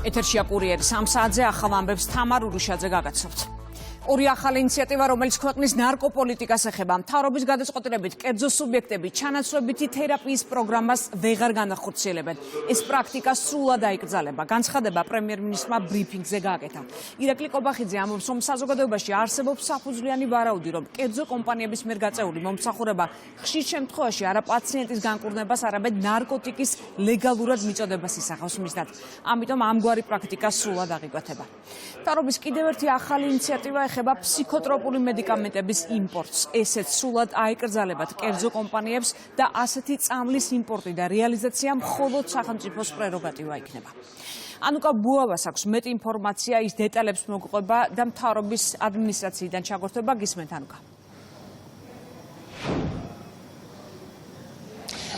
ეთერშია კურიერი 3 საათზე ახალ ამბებს თამარ ურუშაძე გაგაცნობთ. ორი ახალი ინიციატივა, რომელიც ქვეყნის ნარკოპოლიტიკას ეხება, მთავრობის გადაწყვეტილებით კერძო სუბიექტები ჩანაცვლებითი თერაპიის პროგრამას ვეღარ განახორციელებენ. ეს პრაქტიკა სრულად აიკრძალება. განცხადება პრემიერ-მინისტრმა ბრიფინგზე გააკეთა. ირაკლი კობახიძე ამბობს, რომ საზოგადოებაში არსებობს საფუძვლიანი ვარაუდი, რომ კერძო კომპანიების მიერ გაწეული მომსახურება ხშირ შემთხვევაში არა პაციენტის განკურნებას, არამედ ნარკოტიკის ლეგალურად მიწოდებას ისახავს მისდათ. ამიტომ ამგვარი პრაქტიკა სრულად აღიკვეთება. მთავრობის კიდევ ერთი ახალი ინიციატივა ეხება ფსიქოტროპული მედიკამენტების იმპორტს. ესეც სრულად აიკრძალებათ კერძო კომპანიებს და ასეთი წამლის იმპორტი და რეალიზაცია მხოლოდ სახელმწიფოს პრეროგატივა იქნება. ანუკა ბუავას აქვს მეტი ინფორმაცია, ის დეტალებს მოგყვება და მთავრობის ადმინისტრაციიდან ჩაგორთვება. გისმენთ ანუკა.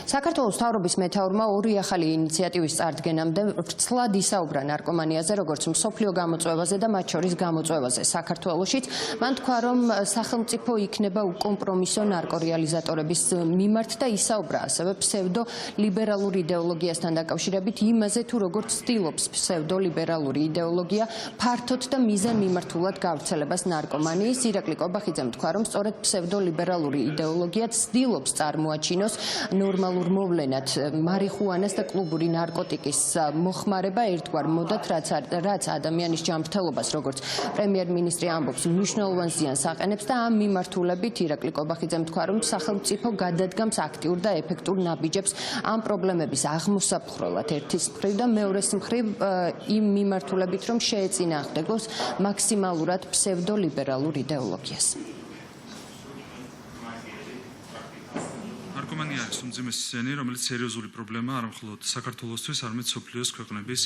საქართველოს მთავრობის მეთაურმა ორი ახალი ინიციატივის წარდგენამდე ვრცლად ისაუბრა ნარკომანიაზე, როგორც მსოფლიო გამოწვევაზე და მათ შორის გამოწვევაზე საქართველოშიც. მან თქვა, რომ სახელმწიფო იქნება უკომპრომისო ნარკორეალიზატორების მიმართ და ისაუბრა ასევე ფსევდოლიბერალური იდეოლოგიასთან დაკავშირებით იმაზე, თუ როგორც ცდილობს ფსევდოლიბერალური იდეოლოგია ფართოდ და მიზანმიმართულად გავრცელებას ნარკომანიის. ირაკლი კობახიძემ თქვა, რომ სწორედ ფსევდოლიბერალური იდეოლოგია ცდილობს წარმოაჩინოს ნორმალურ მოვლენად მარიხუანას და კლუბური ნარკოტიკის მოხმარება ერთგვარ მოდად, რაც ადამიანის ჯანმრთელობას, როგორც პრემიერ-მინისტრი ამბობს, მნიშვნელოვან ზიანს აყენებს და ამ მიმართულებით ირაკლი კობახიძემ თქვა, რომ სახელმწიფო გადადგამს აქტიურ და ეფექტურ ნაბიჯებს ამ პრობლემების აღმოსაფხრელად ერთის მხრივ და მეორეს მხრივ იმ მიმართულებით, რომ შეეწინააღმდეგოს მაქსიმალურად ფსევდოლიბერალურ იდეოლოგიას. ნარკომანია არის უმძიმესი ზენი, რომელიც სერიოზული პრობლემაა არა მხოლოდ საქართველოსთვის, არამედ მსოფლიოს ქვეყნების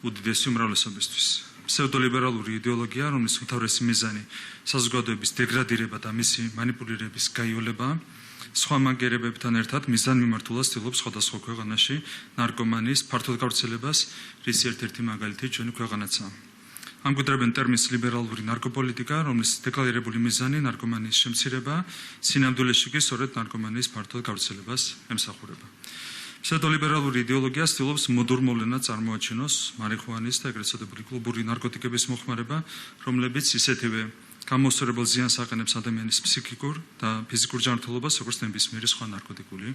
უდიდესი უმრავლესობისთვის. ფსევდოლიბერალური იდეოლოგია, რომლის უმთავრესი მიზანი საზოგადოების დეგრადირება და მისი მანიპულირების გაიოლება, სხვა მაგერებებთან ერთად მიზანმიმართულად ცდილობს სხვადასხვა ქვეყანაში ნარკომანიის ფართოდ გავრცელებას, რის ერთ-ერთი მაგალითი ჩვენი ქვეყანაცაა. ამგვიდრებენ ტერმინს ლიბერალური ნარკოპოლიტიკა, რომლის დეკლარირებული მიზანი ნარკომანიის შემცირება, სინამდვილეში კი სწორედ ნარკომანიის ფართოდ გავრცელებას ემსახურება. ფსევდოლიბერალური იდეოლოგია ცდილობს მოდურ მოვლენად წარმოაჩინოს მარიხუანის და ეგრეთ წოდებული კლუბური ნარკოტიკების მოხმარება, რომლებიც ისეთივე გამოსწორებელ ზიანს აყენებს ადამიანის ფსიქიკურ და ფიზიკურ ჯანმრთელობას, როგორც ნებისმიერი სხვა ნარკოტიკული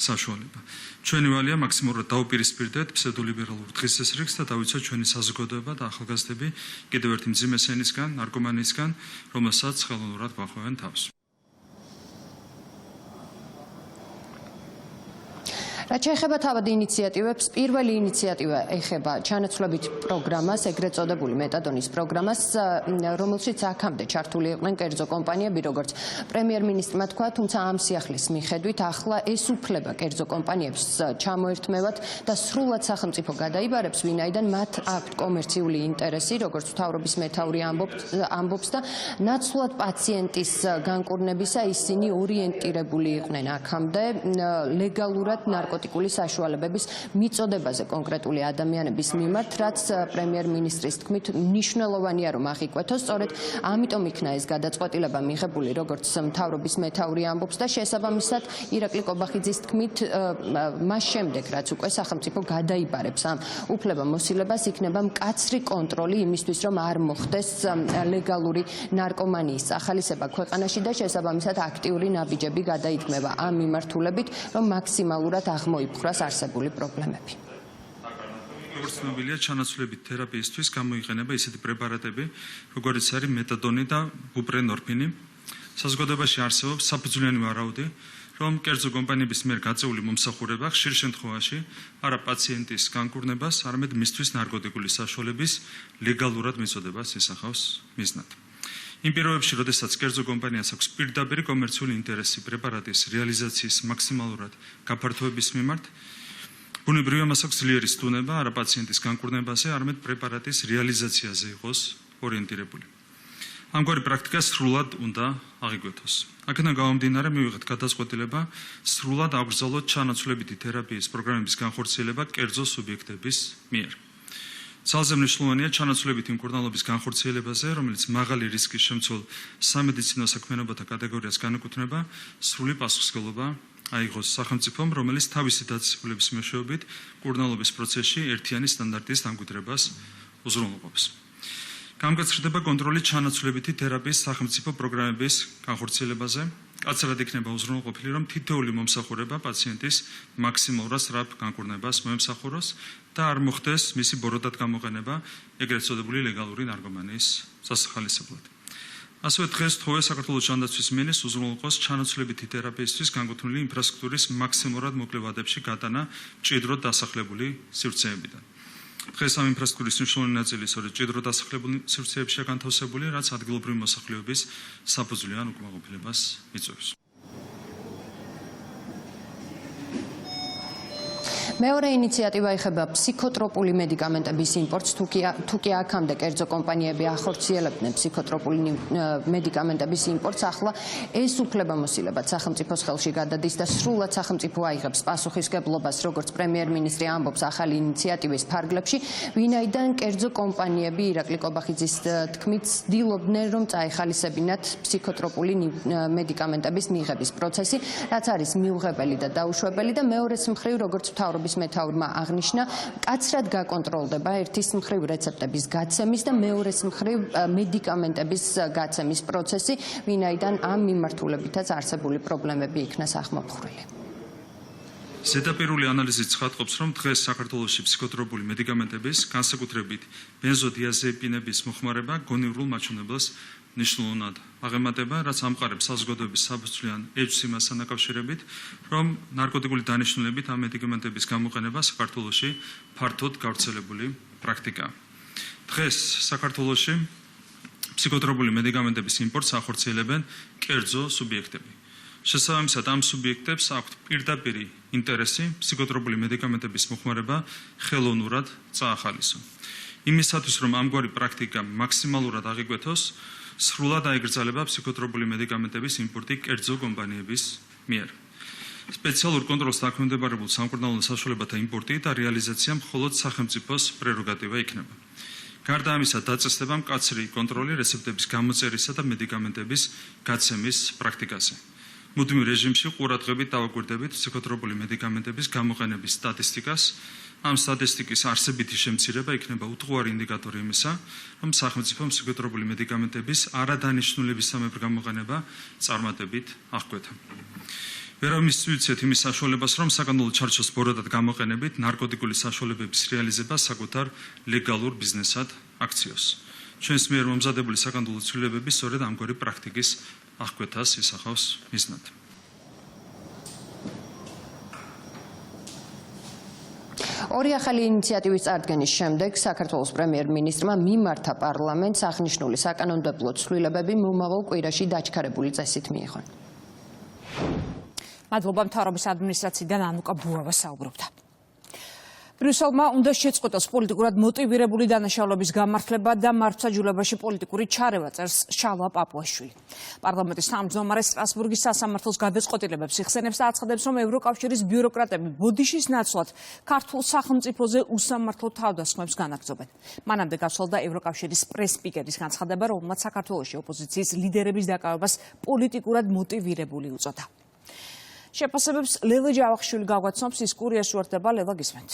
საშუალება. ჩვენი ვალია მაქსიმალურად დაუპირისპირდეთ ფსევდოლიბერალურ დღესასრიგს და დავიცვათ ჩვენი საზოგადოება და ახალგაზრდები კიდევ ერთი მძიმე სენისგან, ნარკომანიისგან, რომელსაც ხელოვნურად გვახვევენ თავს. რაც შეეხება თავად ინიციატივებს, პირველი ინიციატივა ეხება ჩანაცვლებით პროგრამას, ეგრეთ წოდებული მეტადონის პროგრამას, რომელშიც აქამდე ჩართული იყვნენ კერძო კომპანიები, როგორც პრემიერ-მინისტრმა თქვა, თუმცა ამ სიახლის მიხედვით ახლა ეს უფლება კერძო კომპანიებს ჩამოერთმევათ და სრულად სახელმწიფო გადაიბარებს, ვინაიდან მათ აქვთ კომერციული ინტერესი, როგორც მთავრობის მეთაური ამბობს და ნაცვლად პაციენტის განკურნებისა ისინი ორიენტირებული იყვნენ აქამდე ლეგალურად ნარკოტიკული საშუალებების მიწოდებაზე კონკრეტული ადამიანების მიმართ, რაც პრემიერ-მინისტრის თქმით მნიშვნელოვანია რომ აღიკვეთოს. სწორედ ამიტომ იქნა ეს გადაწყვეტილება მიღებული, როგორც მთავრობის მეთაური ამბობს და შესაბამისად ირაკლი კობახიძის თქმით მას შემდეგ, რაც უკვე სახელმწიფო გადაიბარებს ამ უფლებამოსილებას, იქნება მკაცრი კონტროლი იმისთვის, რომ არ მოხდეს ლეგალური ნარკომანიის ახალისება ქვეყანაში და შესაბამისად აქტიური ნაბიჯები გადაიქმნება ამ მიმართულებით, რომ მაქსიმალურად მოიფხვრას არსებული პრობლემები. როგორც ცნობილია, ჩანაცვლებით თერაპიისთვის გამოიყენება ისეთი პრეპარატები, როგორიც არის მეტადონი და ბუპრენორფინი. საზოგადოებაში არსებობს საფუძვლიანი ვარაუდი, რომ კერძო კომპანიების მიერ გაწეული მომსახურება ხშირ შემთხვევაში არა პაციენტის განკურნებას, არამედ მისთვის ნარკოტიკული საშუალების ლეგალურად მიწოდებას ისახავს მიზნად. იმ პირობებში, როდესაც კერძო კომპანიას აქვს პირდაპირი კომერციული ინტერესი პრეპარატის რეალიზაციის მაქსიმალურად გაფართოების მიმართ, ბუნებრივია მას აქვს ძლიერი სტუნება არა პაციენტის განკურნებაზე, არამედ პრეპარატის რეალიზაციაზე იყოს ორიენტირებული. ამგვარი პრაქტიკა სრულად უნდა აღიკვეთოს. აქედან გამომდინარე მივიღეთ გადაწყვეტილება სრულად აკრძალოთ ჩანაცვლებითი თერაპიის პროგრამების განხორციელება კერძო სუბიექტების მიერ. ძალზე მნიშვნელოვანია ჩანაცვლებითი მკურნალობის განხორციელებაზე, რომელიც მაღალი რისკის შემცველ სამედიცინო საქმიანობათა კატეგორიას განეკუთვნება, სრული პასუხისმგებლობა აიღოს სახელმწიფომ, რომელიც თავისი დაწესებულების მეშვეობით კურნალობის პროცესში ერთიანი სტანდარტის დამკვიდრებას უზრუნველყოფს. გამგაცრდება კონტროლი ჩანაცვლებითი თერაპიის სახელმწიფო პროგრამების განხორციელებაზე. კაცრად იქნება უზრუნველყოფილი, რომ თითოეული მომსახურება პაციენტის მაქსიმალურად სწრაფ განკურნებას მოემსახუროს და არ მოხდეს მისი ბოროტად გამოყენება ეგრეთ წოდებული ლეგალური ნარკომანიის სასახალისებლად. ასევე დღეს თხოვე საქართველოს ჯანდაცვის მინისტრს უზრუნველყოს ჩანაცვლებითი თერაპიისთვის განკუთვნილი ინფრასტრუქტურის მაქსიმალურად მოკლე ვადებში გატანა მჭიდროდ დასახლებული სივრცეებიდან. დღეს ამ ინფრასტრუქტურის მნიშვნელოვანი ნაწილი სწორედ მჭიდროდ დასახლებული სივრცეებშია განთავსებული, რაც ადგილობრივი მოსახლეობის საფუძვლიან ან უკმაყოფილებას იწვევს. მეორე ინიციატივა ეხება ფსიქოტროპული მედიკამენტების იმპორტს, თუ კი აქამდე კერძო კომპანიები ახორციელებდნენ ფსიქოტროპული მედიკამენტების იმპორტს, ახლა ეს უფლებამოსილებად სახელმწიფოს ხელში გადადის და სრულად სახელმწიფო აიღებს პასუხისმგებლობას, როგორც პრემიერ-მინისტრი ამბობს ახალი ინიციატივის ფარგლებში, ვინაიდან კერძო კომპანიები ირაკლი კობახიძის თქმით ცდილობდნენ, რომ წაეხალისებინათ ფსიქოტროპული მედიკამენტების მიღების პროცესი, რაც არის მიუღებელი და დაუშვებელი და მეორეს მხრივ, როგორც მთავრობის მეთაურმა აღნიშნა, კაცრად გაკონტროლდება ერთის მხრივ რეცეპტების გაცემის და მეორეს მხრივ მედიკამენტების გაცემის პროცესი, ვინაიდან ამ მიმართულებითაც არსებული პრობლემები იქნა სახმობხვრილი. ზედაპირული ანალიზით ცხადყოფს, რომ დღეს საქართველოში ფსიქოტროპული მედიკამენტების, განსაკუთრებით ბენზოდიაზეპინების მოხმარება გონივრულ მაჩვენებელს ნიშნულოვნად აღემატება, რაც ამყარებს საზოგადოების საფუძვლიან ეჭვს იმასთან დაკავშირებით, რომ ნარკოტიკული დანიშნულებით ამ მედიკამენტების გამოყენება საქართველოში ფართოდ გავრცელებული პრაქტიკაა. დღეს საქართველოში ფსიქოტროპული მედიკამენტების იმპორტს ახორციელებენ კერძო სუბიექტები. შესაბამისად, ამ სუბიექტებს აქვთ პირდაპირი ინტერესი ფსიქოტროპული მედიკამენტების მოხმარება ხელოვნურად წაახალისონ. იმისათვის, რომ ამგვარი პრაქტიკა მაქსიმალურად აღიკვეთოს, სრულად აიგრძალება ფსიქოტროპული მედიკამენტების იმპორტი კერძო კომპანიების მიერ. სპეციალურ კონტროლს დაქვემდებარებულ სამკურნალო საშუალებათა იმპორტი და რეალიზაცია მხოლოდ სახელმწიფოს პრეროგატივა იქნება. გარდა ამისა, დაწესდება მკაცრი კონტროლი რეცეპტების გამოწერისა და მედიკამენტების გაცემის პრაქტიკაზე. მუდმივ რეჟიმში ყურადღებით დავაკვირდებით ფსიქოტროპული მედიკამენტების გამოყენების სტატისტიკას. ამ სტატისტიკის არსებითი შემცირება იქნება უთუარი ინდიკატორი იმისა, რომ სახელმწიფო ფსიქოტროპული მედიკამენტების არადანიშნულებისამებრ გამოყენება წარმატებით აღკვეთა. ვერავინ მისცეთ იმის საშუალებას, რომ საკანონმდებლო ჩარჩოს ბოროტად გამოყენებით ნარკოტიკული საშუალებების რეალიზება საკუთარ ლეგალურ ბიზნესად აქციოს. ჩვენს მიერ მომზადებული საკანონმდებლო ცვლილებები სწორედ ამგვარი პრაქტიკის აღკვეთას ისახავს მიზნად. ორი ახალი ინიციატივის წარდგენის შემდეგ საქართველოს პრემიერ-მინისტრმა მიმართა პარლამენტს აღნიშნული საკანონმდებლო ცვლილებები მომავალ კვირაში დაჩქარებული წესით მიიღო. მადლობა მთავრობის ადმინისტრაციიდან ანუკა ბუავა საუბრობდა. ბრიუსელმა უნდა შეწყვეტოს პოლიტიკურად მოტივირებული დანაშაულების გამართლება და მართლმსაჯულებაში პოლიტიკური ჩარევა, წერს შალვა პაპუაშვილი. პარლამენტის თავმჯდომარე სტრასბურგის სასამართლოს გადაწყვეტილებებს იხსენებს და აცხადებს, რომ ევროკავშირის ბიუროკრატები ბოდიშის ნაცვლად ქართულ სახელმწიფოზე უსამართლო თავდასხმებს განაგრძობენ. მანამდე გასვალდა ევროკავშირის პრეს-სპიკერის განცხადება, რომელმაც საქართველოში ოპოზიციის ლიდერების დაკავებას პოლიტიკურად მოტივირებული უწოდა. შეფასებებს ლელა ჯავახიშვილი გაგვაცნობს, ის კურიაში უერთდება. ლელა, გისმენთ.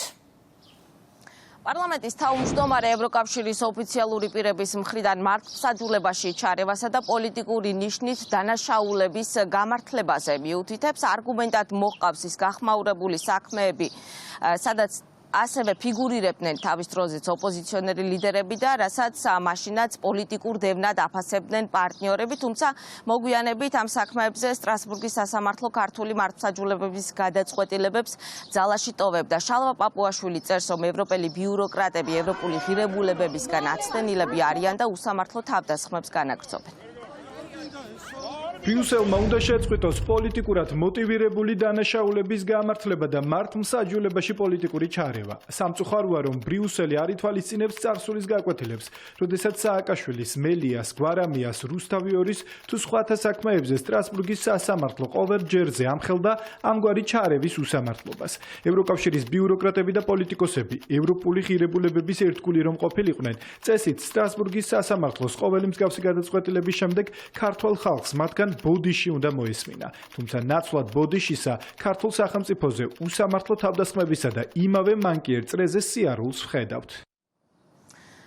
პარლამენტის თავმჯდომარე ევროკავშირის ოფიციალური პირების მხრიდან მართლმსაჯულებაში ჩარევასა და პოლიტიკური ნიშნით დანაშაულების გამართლებაზე მიუთითებს. არგუმენტად მოჰყავს ის გახმაურებული საქმეები, სადაც ასევე ფიგურირებდნენ თავის დროზეც ოპოზიციონერი ლიდერები და რასაც მაშინაც პოლიტიკურ დევნად აფასებდნენ პარტნიორები, თუმცა მოგვიანებით ამ საქმეებზე სტრასბურგის სასამართლო ქართული მართლმსაჯულებების გადაწყვეტილებებს ძალაში ტოვებდა. შალვა პაპუაშვილი წერს, რომ ევროპელი ბიუროკრატები ევროპული ღირებულებებისგან აცდენილები არიან და უსამართლო თავდასხმებს განაგრძობენ. ბრიუსელმა უნდა შეწყვიტოს პოლიტიკურად მოტივირებული დანაშაულების გამართლება და მართლმსაჯულებაში პოლიტიკური ჩარევა. სამწუხაროა, რომ ბრიუსელი არ ითვალისწინებს წარსულის გაკვეთილებს, როდესაც სააკაშვილის, მელიას, გვარამიას, რუსთავიორის თუ სხვათა საქმეებზე სტრასბურგის სასამართლო ყოველ ჯერზე ამხელდა ამგვარი ჩარევის უსამართლობას. ევროკავშირის ბიუროკრატები და პოლიტიკოსები ევროპული ღირებულებების ერთგული რომ ყოფილიყვნენ, წესით სტრასბურგის სასამართლოს ყოველი მსგავსი გადაწყვეტილების შემდეგ ქართველ ხალხს მათგან ბოდიში უნდა მოესმინა. თუმცა ნაცვლად ბოდიშისა ქართულ სახელმწიფოზე უსამართლო თავდასხმებისა და იმავე მანკიერ წრეზე სიარულს ვხედავთ.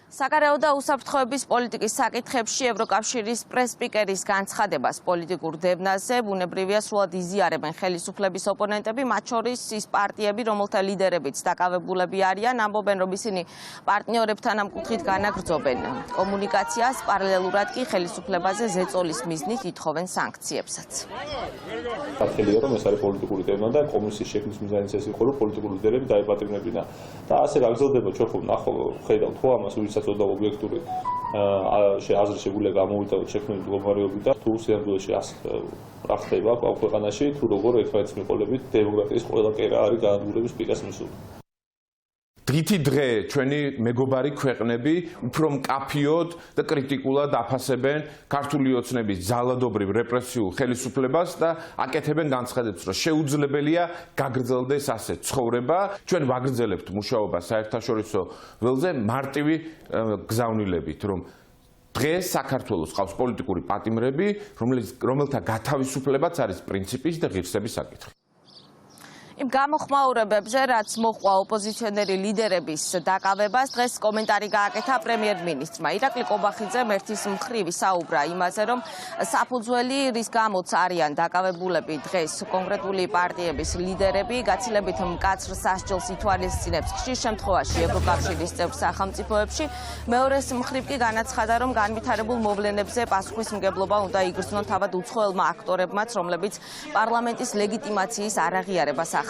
საგარეო და უსაფრთხოების პოლიტიკის საკითხებში ევროკავშირის პრეს-სპიკერის განცხადებას პოლიტიკურ დევნაზე ბუნებრივია სრულად იზიარებენ ხელისუფლების ოპონენტები, მათ შორის ის პარტიები, რომელთა ლიდერებიც დაკავებულები არიან, ამბობენ, რომ ისინი პარტნიორებთან ამ კუთხით განაგრძობენ კომუნიკაციას, პარალელურად კი ხელისუფლებაზე ზეწოლის მიზნით ითხოვენ სანქციებსაც. ხალხელია რომ ეს არის პოლიტიკური დევნა და კომისიის შექმნის მიზანიც ეს იყო რომ პოლიტიკური ლიდერები დაეპატრონებინა და ასე გაგრძელდება ჩვენ ხომ ხედავთ ხო ამას ვისაც ოდნა ობიექტური აზრი შეგვიძლია გამოვიტანოთ შექმნილი მდგომარეობით და თუ სიამდვილეში რა ხდება ქვეყანაში თუ როგორ ერთმანეთს მიყოლებით დემოკრატიის ყველა კერა არის განადგურების პიკას მისული. დღითი დღე ჩვენი მეგობარი ქვეყნები უფრო მკაფიოდ და კრიტიკულად აფასებენ ქართული ოცნების ძალადობრივ რეპრესიულ ხელისუფლებას და აკეთებენ განცხადებს, რომ შეუძლებელია გაგრძელდეს ასე ცხოვრება. ჩვენ ვაგრძელებთ მუშაობას საერთაშორისო ველზე მარტივი გზავნილებით, რომ დღეს საქართველოს ყავს პოლიტიკური პატიმრები, რომელთა გათავისუფლებაც არის პრინციპის და ღირსების საკითხი. იმ გამოხმაურებებზე, რაც მოჰყვა ოპოზიციონერი ლიდერების დაკავებას, დღეს კომენტარი გააკეთა პრემიერ-მინისტრმა. ირაკლი კობახიძემ ერთის მხრივ საუბრა იმაზე, რომ საფუძველი, რის გამოც არიან დაკავებულები დღეს კონკრეტული პარტიების ლიდერები, გაცილებით მკაცრ სასჯელს ითვალისწინებს ხშირ შემთხვევაში ევროკავშირის წევრ სახელმწიფოებში. მეორეს მხრივ კი განაცხადა, რომ განვითარებულ მოვლენებზე პასუხისმგებლობა უნდა იგრძნონ თავად უცხოელმა აქტორებმაც, რომლებიც პარლამენტის ლეგიტიმაციის არაღიარებას ახალისებდნენ.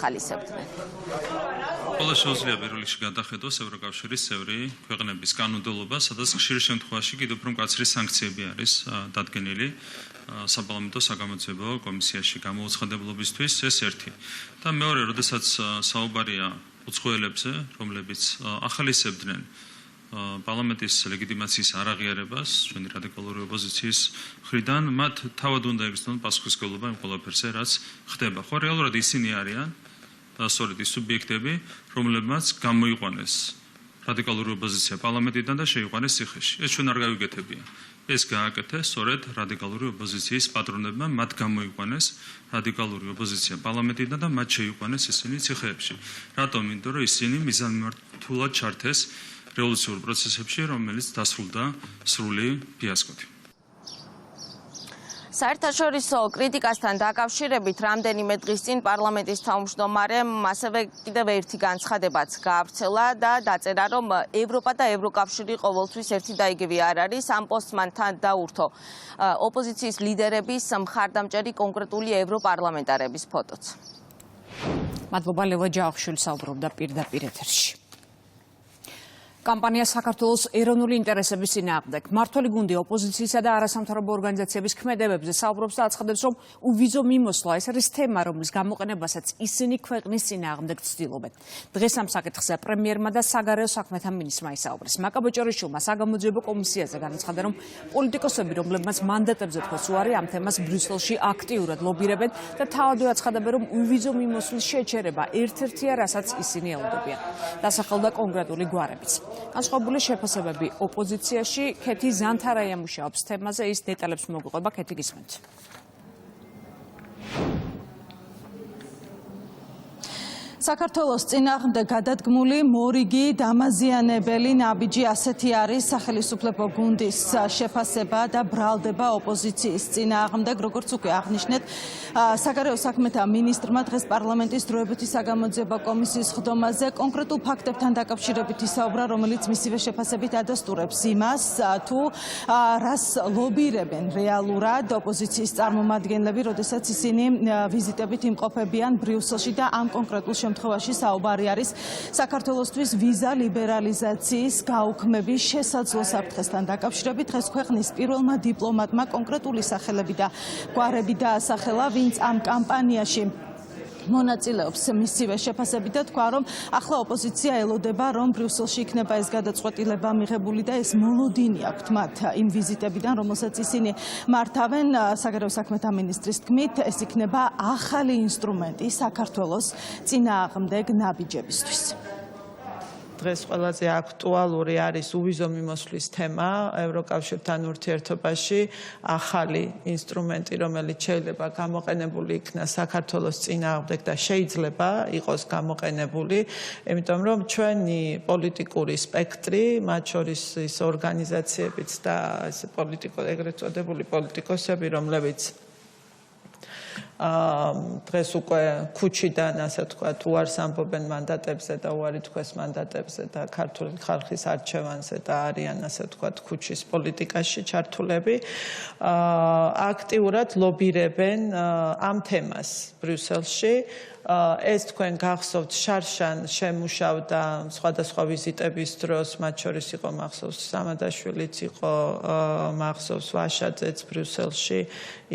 ყველა შეუძლია პირველ რიგში გადახედოს ევროკავშირის წევრი ქვეყნების კანონმდებლობა, სადაც ხშირ შემთხვევაში კიდევ უფრო მკაცრი სანქციები არის დადგენილი საპარლამენტო საგამოძიებო კომისიაში გამოუცხადებლობისთვის, ეს ერთი. და მეორე, როდესაც საუბარია უცხოელებზე, რომლებიც ახალისებდნენ პარლამენტის ლეგიტიმაციის არაღიარებას, ჩვენი რადიკალური ოპოზიციის მხრიდან, მათ თავად უნდა იგრძნონ პასუხისმგებლობა იმ ყველაფერზე, რაც ხდება. ხო, რეალურად ისინი არიან სწორედ ის სუბიექტები, რომლებმაც გამოიყვანეს რადიკალური ოპოზიცია პარლამენტიდან და შეიყვანეს ციხეში. ეს ჩვენ არ გავიგეთებია. ეს გააკეთეს სწორედ რადიკალური ოპოზიციის პატრონებმა, მათ გამოიყვანეს რადიკალური ოპოზიცია პარლამენტიდან და მათ შეიყვანეს ისინი ციხეებში. რატომ? იმიტომ რომ ისინი მიზანმიმართულად ჩართეს რევოლუციურ პროცესებში, რომელიც დასრულდა სრული ფიასკოთი. საერთაშორისო კრიტიკასთან დაკავშირებით რამდენიმე დღის წინ პარლამენტის თავმჯდომარემ ასევე კიდევ ერთი განცხადებაც გაავრცელა და დაწერა, რომ ევროპა და ევროკავშირი ყოველთვის ერთი და იგივე არ არის. ამ პოსტს მან თან დაურთო ოპოზიციის ლიდერების მხარდამჭერი კონკრეტული ევროპარლამენტარების ფოტოც. მადლობა ლევა ჯავახიშვილი საუბრობდა პირდაპირ ეთერში. კამპანია საქართველოს ეროვნული ინტერესების წინააღმდეგ. მმართველი გუნდი ოპოზიციისა და არასამთავრობო ორგანიზაციების ქმედებებზე საუბრობს და აცხადებს, რომ უვიზო მიმოსვლა ეს არის თემა, რომლის გამოყენებასაც ისინი ქვეყნის წინააღმდეგ ცდილობენ. დღეს ამ საკითხზე პრემიერმა და საგარეო საქმეთა მინისტრმა ისაუბრეს. მაკაბოჭორიშვილმა საგამოძიებო კომისიაზე განაცხადა, რომ პოლიტიკოსები, რომლებმაც მანდატებზე თქოს უარი, ამ თემას ბრიუსელში აქტიურად ლობირებენ და თავადვე აცხადებენ, რომ უვიზო მიმოსვლის შეჩერება ერთ-ერთია, რასაც ისინი ელოდებიან. დასახელდა კონკრეტული გვარებიც. განსხვავებული შეფასებები ოპოზიციაში. ქეთი ზანთარაია მუშაობს თემაზე, ის დეტალებს მოგვიყვება. ქეთი, გისმენთ. საქართველოს წინააღმდეგ გადადგმული მორიგი დამაზიანებელი ნაბიჯი ასეთი არის სახელმწიფო გუნდის შეფასება და ბრალდება ოპოზიციის წინააღმდეგ, როგორც უკვე აღნიშნეთ, საგარეო საქმეთა მინისტრმა დღეს პარლამენტის დროებითი საგამოძიებო კომისიის ხდომაზე კონკრეტულ ფაქტებთან დაკავშირებით ისაუბრა, რომელიც მისივე შეფასებით ადასტურებს იმას, თუ რას ლობირებენ რეალურად ოპოზიციის წარმომადგენლები, როდესაც ისინი ვიზიტებით იმყოფებიან ბრიუსელში და ამ კონკრეტულ შემთხვევაში საუბარი არის საქართველოსთვის ვიზა ლიბერალიზაციის გაუქმების შესაძლო საფრთხესთან დაკავშირებით. დღეს ქვეყნის პირველმა დიპლომატმა კონკრეტული სახელები და გვარები დაასახელა, ვინც ამ კამპანიაში მონაწილეობს. მისივე შეფასებით და თქვა, რომ ახლა ოპოზიცია ელოდება, რომ ბრიუსელში იქნება ეს გადაწყვეტილება მიღებული და ეს მოლოდინი აქვთ მათ იმ ვიზიტებიდან, რომელსაც ისინი მართავენ. საგარეო საქმეთა მინისტრის თქმით, ეს იქნება ახალი ინსტრუმენტი საქართველოს წინააღმდეგ ნაბიჯებისთვის. დღეს ყველაზე აქტუალური არის უვიზო მიმოსვლის თემა ევროკავშირთან ურთიერთობაში, ახალი ინსტრუმენტი, რომელიც შეიძლება გამოყენებული იქნას საქართველოს წინააღმდეგ და შეიძლება იყოს გამოყენებული, იმიტომ რომ ჩვენი პოლიტიკური სპექტრი, მათ შორის ის ორგანიზაციებიც და ეგრეთ წოდებული პოლიტიკოსები, რომლებიც დღეს უკვე ქუჩიდან, ასე ვთქვათ, უარს ამბობენ მანდატებზე და უარი თქვეს მანდატებზე და ქართული ხალხის არჩევანზე და არიან, ასე ვთქვათ, ქუჩის პოლიტიკაში ჩართულები, აქტიურად ლობირებენ ამ თემას ბრიუსელში. ეს თქვენ გახსოვთ, შარშან შემუშავდა სხვადასხვა ვიზიტების დროს, მათ შორის იყო მახსოვს სამადაშვილიც, იყო მახსოვს ვაშაძეც ბრიუსელში,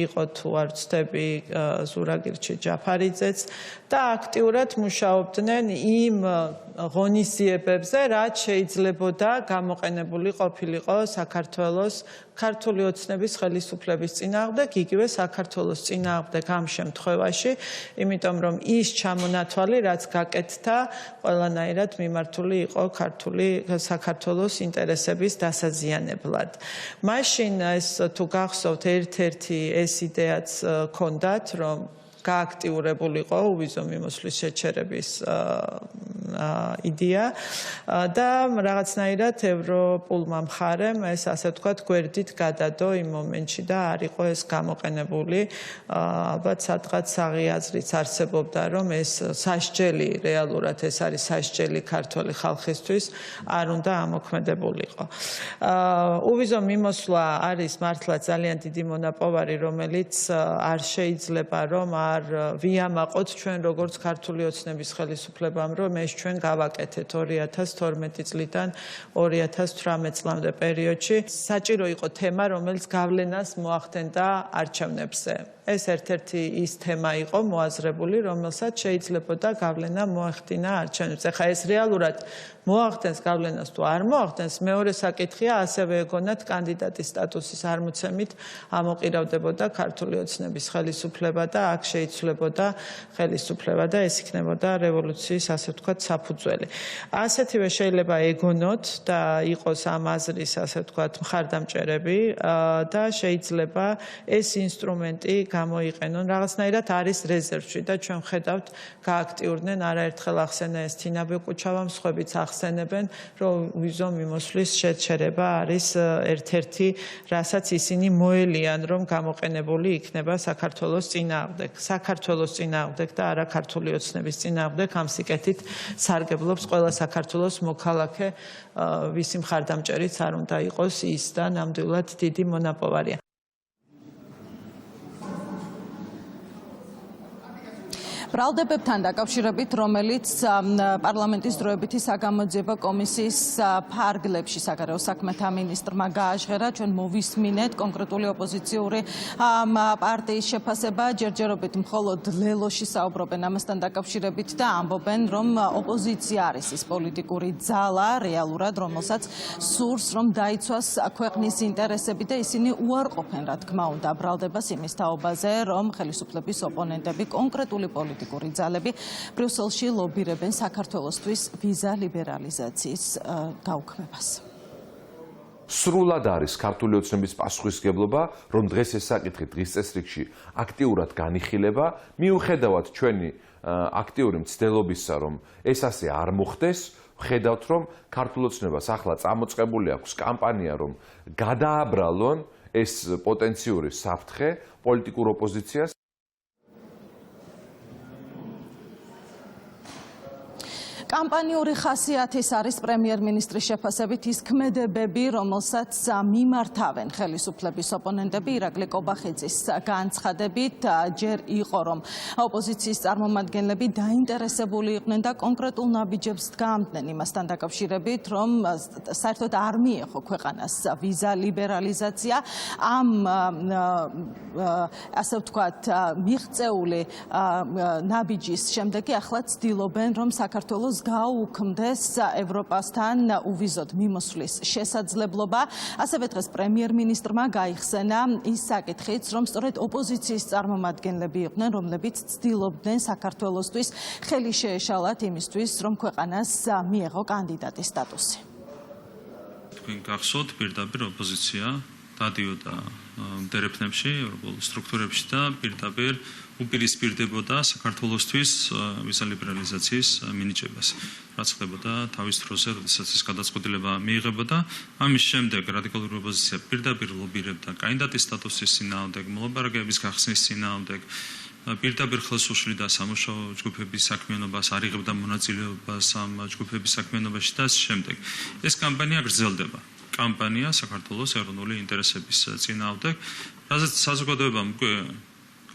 იყო თუ არ ვცდები ზურაგირჩი ჯაფარიძეც და აქტიურად მუშაობდნენ იმ ღონისძიებებზე, რაც შეიძლებოდა გამოყენებული ყოფილიყო საქართველოს ქართული ოცნების ხელისუფლების წინააღმდეგ, იგივე საქართველოს წინააღმდეგ ამ შემთხვევაში, იმიტომ რომ ის ჩამონათვალი, რაც გაკეთდა, ყველანაირად მიმართული იყო ქართული საქართველოს ინტერესების დასაზიანებლად. მაშინ ეს თუ გახსოვთ, ერთ-ერთი ეს იდეაც ჰქონდათ, რომ გააქტიურებულიყო უვიზო მიმოსვლის შეჩერების იდეა და რაღაცნაირად ევროპულმა მხარემ ეს ასე ვთქვათ გვერდით გადადო იმ მომენტში და არ იყო ეს გამოყენებული, ალბათ სადღაც აღიაზრიც არსებობდა, რომ ეს სასჯელი რეალურად ეს არის სასჯელი ქართული ხალხისთვის, არ უნდა ამოქმედებულიყო. უვიზო მიმოსვლა არის მართლა ძალიან დიდი მონაპოვარი, რომელიც არ შეიძლება რომ არ ვიამაყოთ ჩვენ როგორც ქართული ოცნების ხელისუფლებამ, რომ ეს ჩვენ გავაკეთეთ 2012 წლიდან 2018 წლამდე პერიოდში. საჭირო იყო თემა, რომელიც გავლენას მოახდენდა არჩევნებზე. ეს ერთ-ერთი ის თემა იყო მოაზრებული, რომელსაც შეიძლებოდა გავლენა მოახდინა არჩევნებზე. ხა ეს რეალურად მოახდენს გავლენას თუ არ მოახდენს, მეორე საკითხია, ასევე ეგონათ კანდიდატის სტატუსისარმოცემით ამოყირავდებოდა ქართული ოცნების ხელისუფლება და აქ შეიცვლებოდა ხელისუფლება და ეს იქნებოდა რევოლუციის, ასე ვთქვათ, საფუძველი. ასეთივე შეიძლება ეგონოთ და იყოს ამ აზრის, ასე ვთქვათ, მხარდამჭერები და შეიძლება ეს ინსტრუმენტი გამოიყენონ. რაღაცნაირად არის რეზერვში და ჩვენ ხედავთ, გააქტიურდნენ, არაერთხელ ახსენა ეს თინა ბეკუჩავამ, სხვაებიც ახსენებენ, რომ უვიზო მიმოსვლის შეჩერება არის ერთ-ერთი, რასაც ისინი მოელიან, რომ გამოყენებული იქნება საქართველოს წინააღმდეგ. საქართველოს წინააღმდეგ და არა ქართული ოცნების წინააღმდეგ ამ სიკეთით სარგებლობს ყველა საქართველოს მოქალაქე, ვისი მხარდამჭერიც არ უნდა იყოს ის და ნამდვილად დიდი მონაპოვარია. ბრალდებებთან დაკავშირებით, რომელიც პარლამენტის დროებითი საგამოძიებო კომისიის ფარგლებში საგარეო საქმეთა მინისტრმა გააჟღერა, ჩვენ მოვისმინეთ კონკრეტული ოპოზიციური პარტიის შეფასება, ჯერჯერობით მხოლოდ ლელოში საუბრობენ ამასთან დაკავშირებით და ამბობენ, რომ ოპოზიცია არის ის პოლიტიკური ძალა რეალურად, რომელსაც სურს, რომ დაიცვას ქვეყნის ინტერესები და ისინი უარყოფენ, რა თქმა უნდა, ბრალდებას იმის თაობაზე, რომ ხელისუფლების ოპონენტები კონკრეტული პოლიტიკური ძალები ბრიუსელში ლობირებენ საქართველოსთვის ვიზა ლიბერალიზაციის გაუქმებას. სრულად არის ქართული ოცნების პასუხისმგებლობა, რომ დღეს ეს საკითხი დღის წესრიგში აქტიურად განიხილება, მიუხედავად ჩვენი აქტიური მცდელობისა, რომ ეს ასე არ მოხდეს, ხედავთ, რომ ქართულ ოცნებას ახლა წამოწყებული აქვს კამპანია, რომ გადააბრალონ ეს პოტენციური საფრთხე პოლიტიკურ ოპოზიციას. კამპანიური ხასიათის არის პრემიერ-მინისტრის შეფასებით ის ქმედებები, რომელსაც მიმართავენ ხელისუფლების ოპონენტები. ირაკლი კობახიძის განცხადებით, ჯერ იყო, რომ ოპოზიციის წარმომადგენლები დაინტერესებული იყვნენ და კონკრეტულ ნაბიჯებს დგამდნენ იმასთან დაკავშირებით, რომ საერთოდ არ მიეღო ქვეყანას ვიზა ლიბერალიზაცია. ამ ასე ვთქვათ, მიღწეული ნაბიჯის შემდეგ ახლა ცდილობენ, რომ საქართველოს გაუქმდეს ევროპასთან უვიზოდ მიმოსვლის შესაძლებლობა. ასევე დღეს პრემიერ-მინისტრმა გაიხსენა ის საკითხიც, რომ სწორედ ოპოზიციის წარმომადგენლები იყვნენ, რომლებიც ცდილობდნენ საქართველოსთვის ხელი შეეშალათ იმისთვის, რომ ქვეყანას მიეღო კანდიდატის სტატუსი. თქვენ გახსოვთ, პირდაპირ ოპოზიცია დადიოდა დერეფნებში, ევროპულ სტრუქტურებში და პირდაპირ უპირისპირდებოდა საქართველოსთვის ვიზა ლიბერალიზაციის მინიჭებას, რაც ხდებოდა თავის დროზე, როდესაც ეს გადაწყვეტილება მიიღებოდა. ამის შემდეგ რადიკალური ოპოზიცია პირდაპირ ლობირებდა კანდიდატის სტატუსის წინააღმდეგ, მოლაპარაკებების გახსნის წინააღმდეგ, პირდაპირ ხელს უშლიდა სამუშაო ჯგუფების საქმიანობას, არ იღებდა მონაწილეობას ამ ჯგუფების საქმიანობაში და ამ შემდეგ. ეს კამპანია გრძელდება. კამპანია საქართველოს ეროვნული ინტერესების წინააღმდეგ, რაზეც საზოგადოებამ უკვე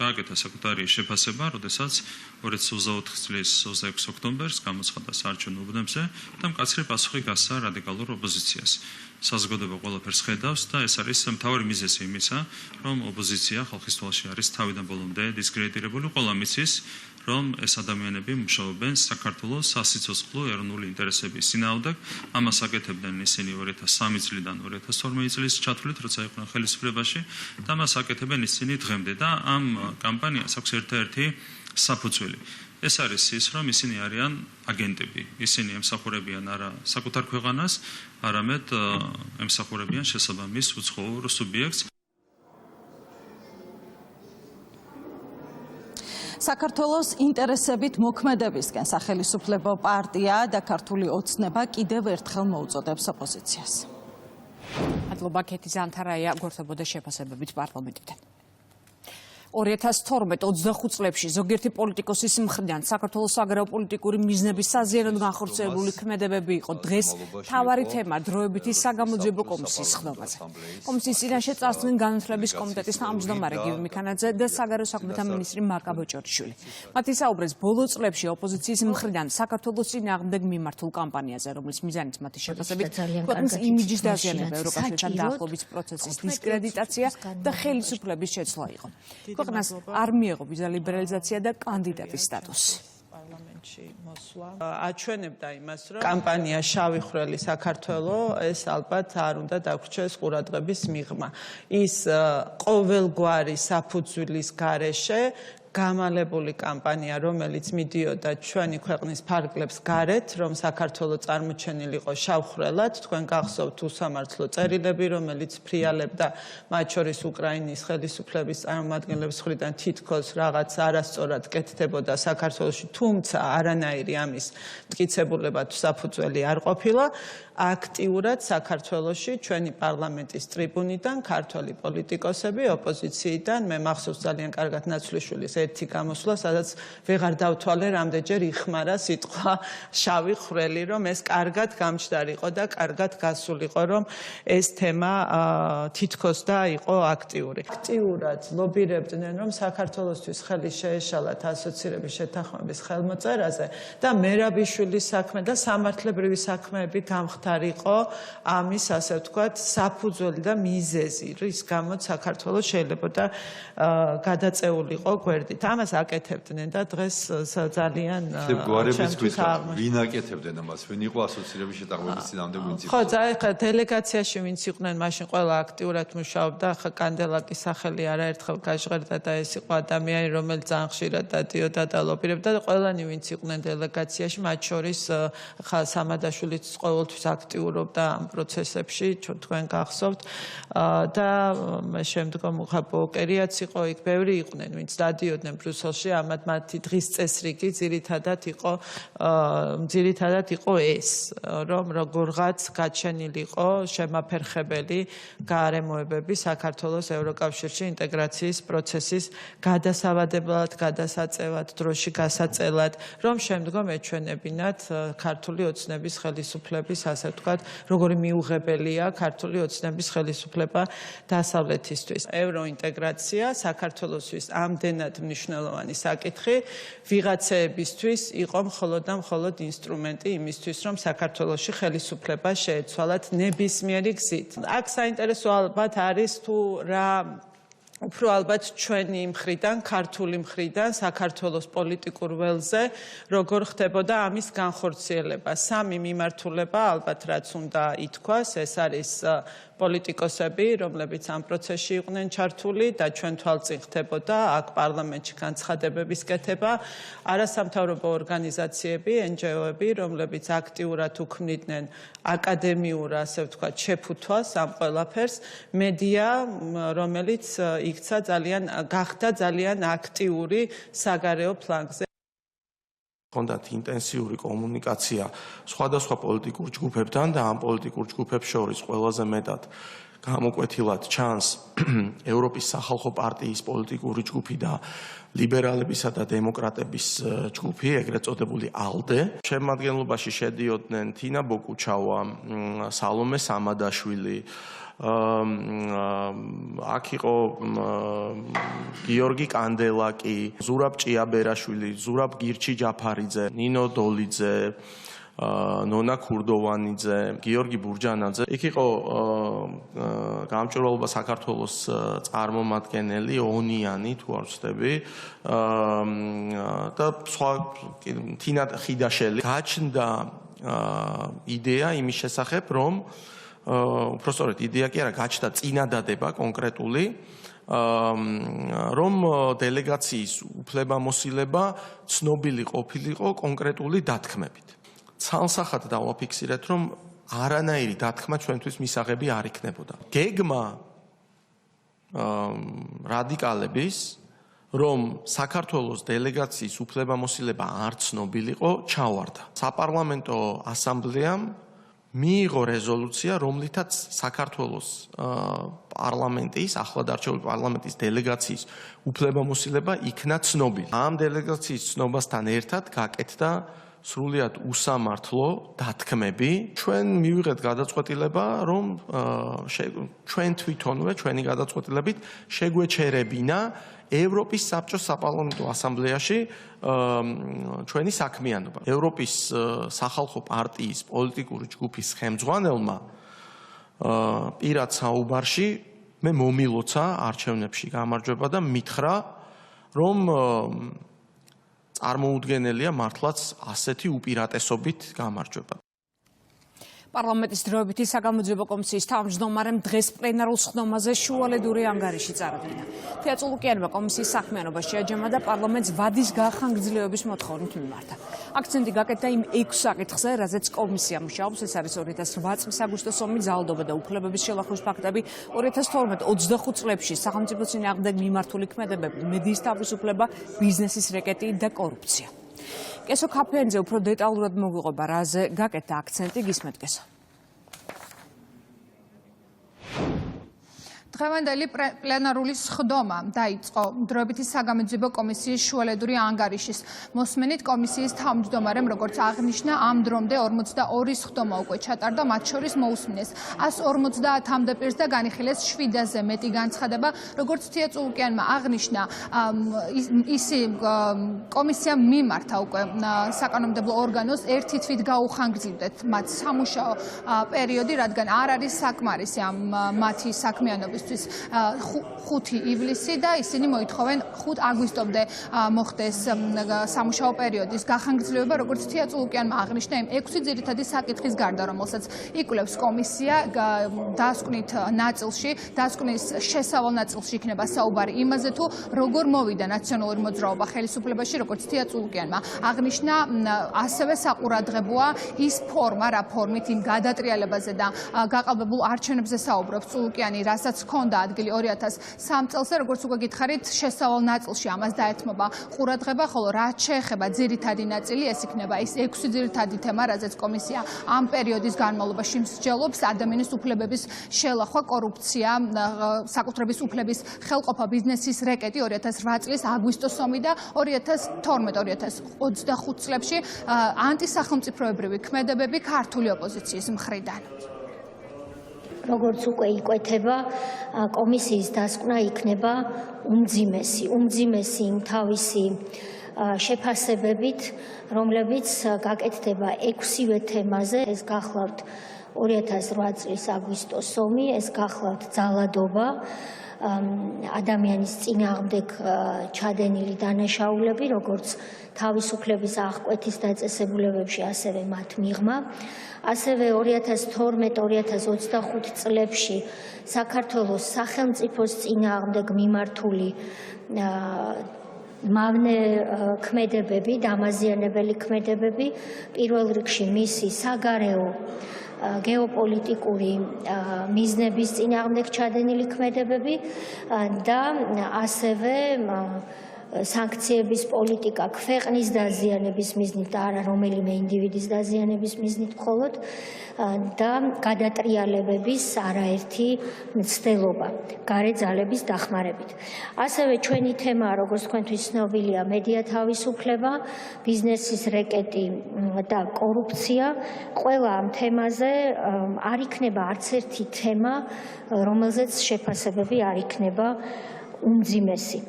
გააკეთა საკუთარი შეფასება, როდესაც 2024 წლის 26 ოქტომბერს გამოცხადა საარჩევნო უბნებზე და მკაცრი პასუხი გასცა რადიკალურ ოპოზიციას. საზოგადოება ყველაფერს ხედავს და ეს არის მთავარი მიზეზი იმისა, რომ ოპოზიცია ხალხის თვალში არის თავიდან ბოლომდე დისკრედიტირებული. ყველა მიცის, რომ ეს ადამიანები მუშაობენ საქართველოს სასიცოცხლო ეროვნული ინტერესების წინააღმდეგ. ამას აკეთებდნენ ისინი 2003 წლიდან 2012 წლის ჩათვლით, როცა იყვნენ ხელისუფლებაში და ამას აკეთებენ ისინი დღემდე და ამ კამპანიას აქვს ერთ-ერთი საფუძველი. ეს არის ის, რომ ისინი არიან აგენტები. ისინი ემსახურებიან არა საკუთარ ქვეყანას, არამედ ემსახურებიან შესაბამის უცხოურ სუბიექტს. საქართველოს ინტერესებით მოქმედებისკენ სახელისუფლებო პარტია და ქართული ოცნება კიდევ ერთხელ მოუწოდებს ოპოზიციას. მადლობა კეთი ზანთარაია გვერდებოდა შეფასებებით პარლამენტიდან. 2012-25 წლებში ზოგიერთი პოლიტიკოსის მხრიდან საქართველოს აგრარულ-პოლიტიკური მიზნების საზიანოდ განხორციელებული ქმედებები იყო დღეს მთავარი თემა დროებითი საგამოძიებო კომისიის ხდომაზე. კომისიის წინაშე წარსდგნენ განათლების კომიტეტის თავმჯდომარე გივი მიქანაძე და საგარეო საქმეთა მინისტრი მარკა ბოჭორიშვილი. მათ ისაუბრეს ბოლო წლებში ოპოზიციის მხრიდან საქართველოს წინააღმდეგ მიმართულ კამპანიაზე, რომლის მიზანიც მათი შეფასებით ქვეყნის იმიჯის დაზიანება, ევროკავშირთან დაახლოების პროცესის დისკრედიტაცია და ხელისუფლების შეცვლა იყო. ქვეყნას არ მიეღო ვიზა ლიბერალიზაცია და კანდიდატის სტატუსი. აჩვენებდა იმას, რომ კამპანია შავი ხვრელი საქართველო ეს ალბათ არ უნდა დაგვრჩეს ყურადღების მიღმა. ის ყოველგვარი საფუძვლის გარეშე გამალებული კამპანია, რომელიც მიდიოდა ჩვენი ქვეყნის ფარგლებს გარეთ, რომ საქართველო წარმოჩენილიყო შავხრელად, თქვენ გახსოვთ უსამართლო წერილები, რომელიც ფრიალებდა მათ შორის უკრაინის ხელისუფლების წარმომადგენლების მხრიდან თითქოს რაღაც არასწორად კეთდებოდა საქართველოში, თუმცა არანაირი ამის მტკიცებულება თუ საფუძველი არ ყოფილა. აქტიურად საქართველოში ჩვენი პარლამენტის ტრიბუნიდან ქართველი პოლიტიკოსები ოპოზიციიდან მე მახსოვს ძალიან კარგად ნაცვლიშვილის ერთი გამოსვლა, სადაც ვეღარ დავთვალე რამდენჯერ იხმარა სიტყვა შავი ხვრელი, რომ ეს კარგად გამჩდარიყო და კარგად გასულიყო, რომ ეს თემა თითქოს და იყო აქტიური. აქტიურად ლობირებდნენ, რომ საქართველოსთვის ხელი შეეშალათ ასოცირების შეთანხმების ხელმოწერაზე და მერაბიშვილის საქმე და სამართლებრივი საქმეები გამხდარიყო ამის, ასე ვთქვათ, საფუძველი და მიზეზი, რის გამოც საქართველოს შეიძლებოდა გადაწეულიყო გვერდით. ამას აკეთებდნენ და დღეს ძალიან ვინ აკეთებდნენ ამას? ვინ იყო ასოცირების შეთანხმების წინააღმდეგ ვინც იყო? ხო, ხა დელეგაციაში ვინც იყვნენ, მაშინ ყველა აქტიურად მუშაობდა, ხა კანდელაკის სახელი არაერთხელ გაჟღერდა და ეს იყო ადამიანი, რომელიც ძალიან ხშირად დადიოდა და ლობირებდა და ყველანი ვინც იყვნენ დელეგაციაში, მათ შორის ხა სამადაშვილიც ყოველთვის აქტიურობდა ამ პროცესებში, თქვენ გახსოვთ და შემდგომ ხა ბოკერიაც იყო, იქ ბევრი იყვნენ, ვინც დადიოდნენ ბრიუსელში, ამათ მათი დღის წესრიგი ძირითადად იყო ეს, რომ როგორღაც გაჩენილიყო შემაფერხებელი გარემოებები საქართველოს ევროკავშირში ინტეგრაციის პროცესის გადასავადებლად, გადასაწევად, დროში გასაწელად, რომ შემდგომ ეჩვენებინათ ქართული ოცნების ხელისუფლების, ასე ვთქვათ, როგორი მიუღებელია ქართული ოცნების ხელისუფლება დასავლეთისთვის. ევროინტეგრაცია საქართველოსთვის ამდენად მნიშვნელოვანი საკითხი ვიღაცეებისთვის იყო მხოლოდ და მხოლოდ ინსტრუმენტი იმისთვის, რომ საქართველოში ხელისუფლება შეეცვალათ ნებისმიერი გზით. აქ საინტერესო ალბათ არის თუ რა უფრო ალბათ ჩვენი მხრიდან, ქართული მხრიდან, საქართველოს პოლიტიკურ ველზე, როგორ ხდებოდა ამის განხორციელება. სამი მიმართულება, ალბათ რაც უნდა ითქვას, ეს არის პოლიტიკოსები, რომლებიც ამ პროცესში იყვნენ ჩართული და ჩვენ თვალწინ ხდებოდა აქ პარლამენტში განცხადებების კეთება, არასამთავრობო ორგანიზაციები, NGO-ები, რომლებიც აქტიურად უქმნიდნენ აკადემიურ, ასე ვთქვათ, შეფუთვას ამ ყველაფერს, მედია, რომელიც გახდა ძალიან აქტიური საგარეო ფლანგზე. ჰქონდათ ინტენსიური კომუნიკაცია სხვადასხვა პოლიტიკურ ჯგუფებთან და ამ პოლიტიკურ ჯგუფებს შორის ყველაზე მეტად გამოკვეთილად ჩანს ევროპის სახალხო პარტიის პოლიტიკური ჯგუფი და ლიბერალებისა და დემოკრატების ჯგუფი, ეგრეთ წოდებული ALDE. შემადგენლობაში შედიოდნენ თინა ბოკუჩავა, სალომე სამადაშვილი, აქ იყო გიორგი კანდელაკი, ზურაბ ჭიაბერაშვილი, ზურაბ გირჩი ჯაფარიძე, ნინო დოლიძე, ნონა ქურდოვანიძე, გიორგი ბურჯანაძე. იქ იყო გამჭვირვალობა საქართველოს წარმომადგენელი ონიანი, თუ არ ვცდები, და სხვა თინა ხიდაშელი. გაჩნდა იდეა იმის შესახებ, რომ უბრალოდ იდეა კი არა, გაჩნდა წინადადება კონკრეტული, რომ დელეგაციის უფლებამოსილება ცნობილი ყოფილიყო კონკრეტული დათქმებით. ცალსახად დავაფიქსირეთ, რომ არანაირი დათქმა ჩვენთვის მისაღები არ იქნებოდა. გეგმა რადიკალების, რომ საქართველოს დელეგაციის უფლებამოსილება არ ცნობილიყო, ჩავარდა. საპარლამენტო ასამბლეამ მიიღო რეზოლუცია, რომლითაც საქართველოს პარლამენტის, ახლადარჩეული პარლამენტის დელეგაციის უფლებამოსილება იქნა ცნობილი. ამ დელეგაციის ცნობასთან ერთად გაკეთდა სრულიად უსამართლო დათქმები. ჩვენ მივიღეთ გადაწყვეტილება, რომ ჩვენ თვითონვე ჩვენი გადაწყვეტილებით შეგვეჩერებინა ევროპის საბჭოს საპარლამენტო ასამბლეაში ჩვენი საქმიანობა. ევროპის სახალხო პარტიის პოლიტიკური ჯგუფის ხელმძღვანელმა პირად საუბარში მე მომილოცა არჩევნებში გამარჯვება და მითხრა, რომ წარმოუდგენელია მართლაც ასეთი უპირატესობით გამარჯვება. პარლამენტის დროებითი საგამოძიებო კომისიის თავმჯდომარემ დღეს პლენარულ სხდომაზე შუალედური ანგარიში წარადგინა. თეატრულუკიანმა კომისიის საქმიანობა შეაჯამა და პარლამენტს ვადის გახანგრძლივების მოთხოვნით მიმართა. აქცენტი გაკეთდა იმ 6 საკითხზე, რაზეც კომისია მუშაობს, ეს არის 2008 წლის აგვისტოს ომი, ძალადობა და უფლებების შელახვის ფაქტები, 2012-25 წლებში სახელმწიფო წინააღმდეგ მიმართული ქმედებები, მედიის თავისუფლება, ბიზნესის რეკეტი და კორუფცია. კესო ქაფიანძე უფრო დეტალურად მოგვიყვება, რაზე გაკეთდა აქცენტი, გისმენთ კესო. დღევანდელი პლენარული სხდომა დაიწყო დროებითი საგამოძიებო კომისიის შუალედური ანგარიშის მოსმენით. კომისიის თავმჯდომარემ, როგორც აღნიშნა, ამ დრომდე 42 სხდომა უკვე ჩატარდა, მათ შორის მოусმინეს 150-მდე პირს და განიხილეს 7-ზე მეტი განცხადება. როგორც თეატრულუკიანმა აღნიშნა, კომისიამ მიმართა უკვე საკანონმდებლო ორგანოს ერთი თვით გაუხანგრძლივდეთ მათ სამუშაო პერიოდი, რადგან არ არის საკმარისი ამ მათი საქმიანობის 5 ივლისი და ისინი მოითხოვენ 5 აგვისტომდე მოხდეს სამუშაო პერიოდის გახანგრძლივება, როგორც თეატრულუკიანმა აღნიშნა, იმ 6 ძირითადი საკითხის გარდა, რომელსაც იკვლევს კომისია, დასკვნის შესავალ ნაწილში იქნება საუბარი იმაზე, თუ როგორ მოვიდა ნაციონალური მოძრაობა ხელისუფლებაში, როგორც თეატრულუკიანმა აღნიშნა, ასევე საყურადღებოა ის ფორმა, რა ფორმით იმ გადატრიალებაზე და გაყალბებულ არჩევნებზე საუბრობს წულუკიანი, რასაც ჰქონდა ადგილი 2003 წელს, როგორც უკვე გითხარით, შესავალ ნაწილში ამას დაეთმობა ყურადღება, ხოლო რაც შეეხება ძირითადი ნაწილი, ეს იქნება ის 6 ძირითადი თემა, რაზეც კომისია ამ პერიოდის განმავლობაში მსჯელობს: ადამიანის უფლებების შელახვა, კორუფცია, საკუთრების უფლების ხელყოფა, ბიზნესის რეკეტი 2008 წლის აგვისტოს ომი და 2012-2025 წლებში ანტისახელმწიფოებრივი ქმედებები ქართული ოპოზიციის მხრიდან. როგორც უკვე იკვეთება, კომისიის დასკვნა იქნება უმძიმესი თავისი შეფასებებით, რომლებიც გაკეთდება 6-ვე თემაზე. ეს გახლავთ 2008 წლის აგვისტოს ომი, ეს გახლავთ ძალადობა, ადამიანის წინააღმდეგ ჩადენილი დანაშაულები, როგორც თავისუფლების აღკვეთის დაწესებულებებში, ასევე მათ მიღმა. ასევე 2012-2025 წლებში საქართველოს სახელმწიფოს წინააღმდეგ მიმართული მავნე ქმედებები, დამაზიანებელი ქმედებები, პირველ რიგში მისი საგარეო გეოპოლიტიკური მიზნების წინააღმდეგ ჩადენილი ქმედებები და ასევე სანქციების პოლიტიკა ქვეყნის დაზიანების მიზნით და არა რომელიმე ინდივიდის დაზიანების მიზნით მხოლოდ და გადატრიალებების არაერთი მცდელობა გარე ძალების დახმარებით. ასევე ჩვენი თემაა, როგორც თქვენთვის ცნობილია, მედია თავისუფლება, ბიზნესის რეკეტი და კორუფცია. ყველა ამ თემაზე არ იქნება არც ერთი თემა, რომელზეც შეფასებები არ იქნება უმძიმესი.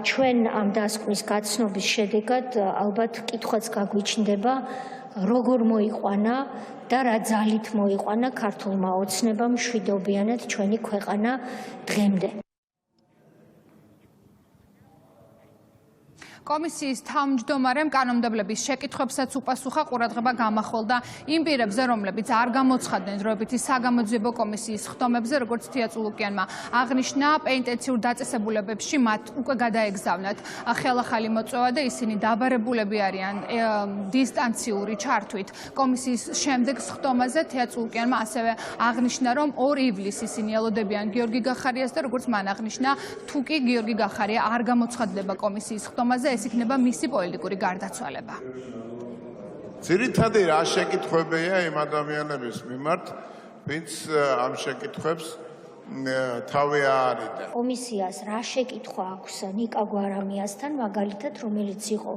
ჩვენ ამ დასკვნის გაცნობის შედეგად ალბათ კითხვაც გაგვიჩნდება, როგორ მოიყვანა და რა ძალით მოიყვანა ქართულმა ოცნებამ მშვიდობიანად ჩვენი ქვეყანა დღემდე. კომისიის თავმჯდომარემ კანონმდებლების შეკითხვებსაც უპასუხა, ყურადღება გამახვილდა იმ პირებზე, რომლებიც არ გამოცხადდნენ დროებითი საგამოძიებო კომისიის ხდომებზე, როგორც თია წულუკიანმა აღნიშნა, პენიტენციურ დაწესებულებებში მათ უკვე გადაეგზავნათ ხელახალი მოწვევა და ისინი დაბარებულები არიან დისტანციური ჩართვით. კომისიის შემდეგ ხდომაზე თია წულუკიანმა ასევე აღნიშნა, რომ 2 ივლისს ისინი ელოდებიან გიორგი გახარიას და როგორც მან აღნიშნა, თუ კი გიორგი გახარია არ გამოცხადდება კომისიის ხდომაზე, ეს იქნება მისი პოლიტიკური გარდაცვალება. ძირითადი რა შეკითხვებია იმ ადამიანების მიმართ, ვინც ამ შეკითხვებს თავი აარიდა. კომისიას რა შეკითხვა აქვს ნიკა გვარამიასთან, მაგალითად, რომელიც იყო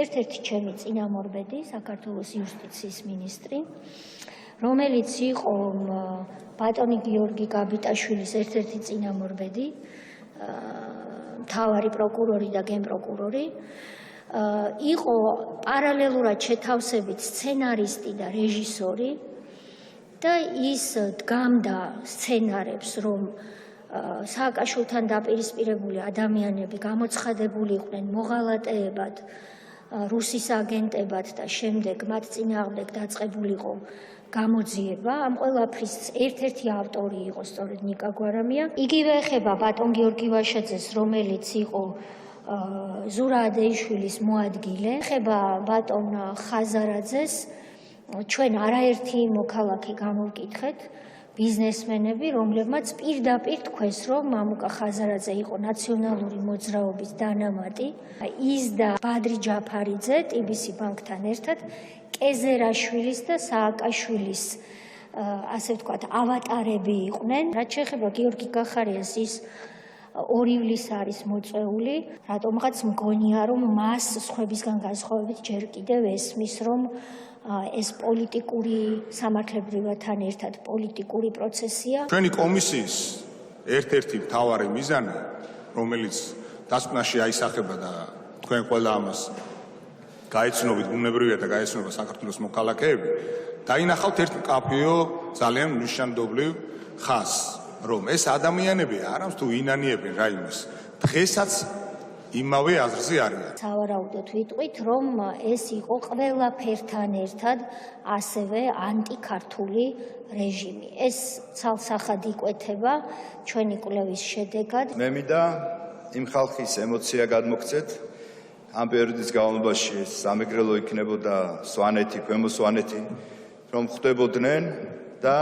ერთ-ერთი ჩემი წინამორბედი, საქართველოს იუსტიციის მინისტრი, რომელიც იყო ბატონი გიორგი გაბიტაშვილის ერთ-ერთი წინამორბედი, მთავარი პროკურორი და გენპროკურორი, იყო პარალელურად შეთავსებით სცენარისტი და რეჟისორი და ის დგამდა სცენარებს, რომ სააკაშვილთან დაპირისპირებული ადამიანები გამოცხადებული იყვნენ მოღალატეებად, რუსის აგენტებად და შემდეგ მათ წინააღმდეგ დაწყებულიყო გამოძიება. ამ ყველაფრის ერთ-ერთი ავტორი იყო სწორედ ნიკა გვარამია. იგივე ეხება ბატონ გიორგი ვაშაძეს, რომელიც იყო ზურა ადეიშვილის მოადგილე. ეხება ბატონ ხაზარაძეს, ჩვენ არაერთი მოქალაქე გამოვკითხეთ, ბიზნესმენები, რომლებმაც პირდაპირ თქვეს, რომ მამუკა ხაზარაძე იყო ნაციონალური მოძრაობის დანამატი. ის და ბადრი ჯაფარიძე TBC ბანკთან ერთად კეზერაშვილის და სააკაშვილის ასე ვთქვათ, ავატარები იყვნენ. რაც შეეხება გიორგი გახარიას, ის 2 ივლისს არის მოწვეული, რატომღაც მგონია, რომ მას სხვებისგან განსხვავებით ჯერ კიდევ ესმის, რომ ეს პოლიტიკური სამართლებრივათან ერთად პოლიტიკური პროცესია. ჩვენი კომისიის ერთ-ერთი მთავარი მიზანი, რომელიც დასკვნაში აისახება და თქვენ ყველა ამას გაეცნობით, ბუნებრივია და გაეცნობა საქართველოს მოქალაქეები, დაინახავთ ერთ მკაფიო, ძალიან მნიშვნელოვან ხაზს, რომ ეს ადამიანები არამს თუ ინანიებენ რაიმეს, დღესაც იმავე აზრზე არიან. სავარაუდოდ ვიტყვით, რომ ეს იყო ყველაფერთან ერთად ასევე ანტიქართული რეჟიმი. ეს ცალსახად იკვეთება ჩვენი კვლევის შედეგად. მე მინდა იმ ხალხის ემოცია გადმოგცეთ, ამ პერიოდის განმავლობაში სამეგრელო იქნებოდა სვანეთი, ქვემო სვანეთი, რომ ხვდებოდნენ და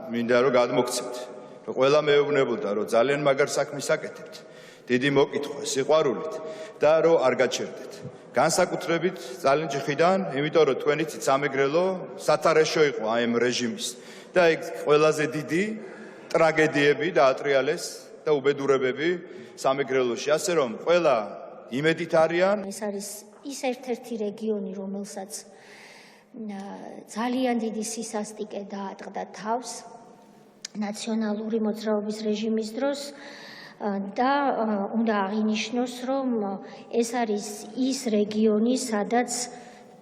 მინდა რომ გადმოგცეთ. რომ ყველა მეუბნებოდა, რომ ძალიან მაგარ საქმეს აკეთებთ. დიდი მოკითხვა, სიყვარულით და რომ არ გაჩერდეთ. განსაკუთრებით ძალიან ჭიხიდან, იმიტომ რომ თქვენ იცით სამეგრელო სათარეშო იყო აი ამ რეჟიმის და ეგ ყველაზე დიდი ტრაგედიები დაატრიალეს და უბედურებები სამეგრელოში, ასე რომ ყველა იმედით არიან. ეს არის ის ერთ-ერთი რეგიონი, რომელსაც ძალიან დიდი სისასტიკე დაატყდა თავს ნაციონალური მოძრაობის რეჟიმის დროს და უნდა აღინიშნოს, რომ ეს არის ის რეგიონი, სადაც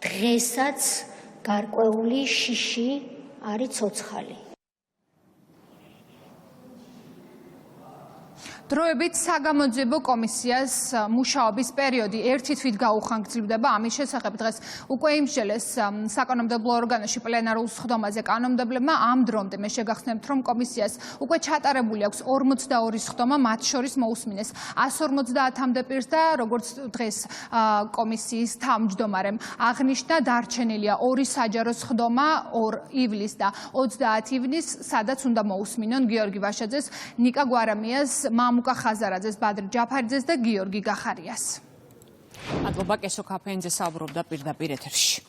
დღესაც გარკვეული შიში არის ცოცხალი. დროებით საგამოძიებო კომისიას მუშაობის პერიოდი ერთი თვით გაუხანგრძლივდება. ამის შესახებ დღეს უკვე იმსჯელეს საკანონმდებლო ორგანოში პლენარულ სხდომაზე კანონმდებლებმა. ამ დრომდე მე შეგახსენებთ, რომ კომისიას უკვე ჩატარებული აქვს 42 სხდომა, მათ შორის მოусმინეს 150-მდე პირს და როგორც დღეს კომისიის თავმჯდომარემ აღნიშნა, დარჩენილია 2 საჯარო სხდომა 2 ივლისს და 30 ივნისს, სადაც უნდა მოусმინონ გიორგი ვაშაძეს, ნიკა გვარამიას, მამუკა ხაზარაძეს, ბადრი ჯაფარიძეს და გიორგი გახარიას. მადლობა კესო კაფეინძე საუბრობდა პირდაპირ ეთერში.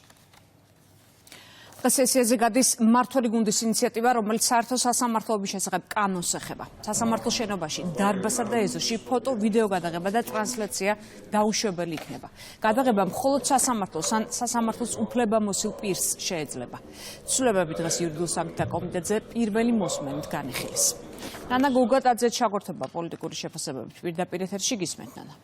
სესიაზე გადის მმართველი გუნდის ინიციატივა, რომელიც საერთო სასამართლოების შესახებ კანონს ეხება. სასამართლო შენობაში, დარბაზსა და ეზოში ფოტო, ვიდეო გადაღება და ტრანსლაცია დაუშვებელი იქნება. გადაღება მხოლოდ სასამართლოს ან სასამართლოს უფლებამოსილ პირს შეეძლება. ცვლილებები დღეს იურიდიულ საკითხთა კომიტეტზე პირველი მოსმენით განიხილეს. ნანა გოგატაძე ჩაგორთება პოლიტიკური შეფასებებით პირდაპირ ეთერში გისმენთ ნანა.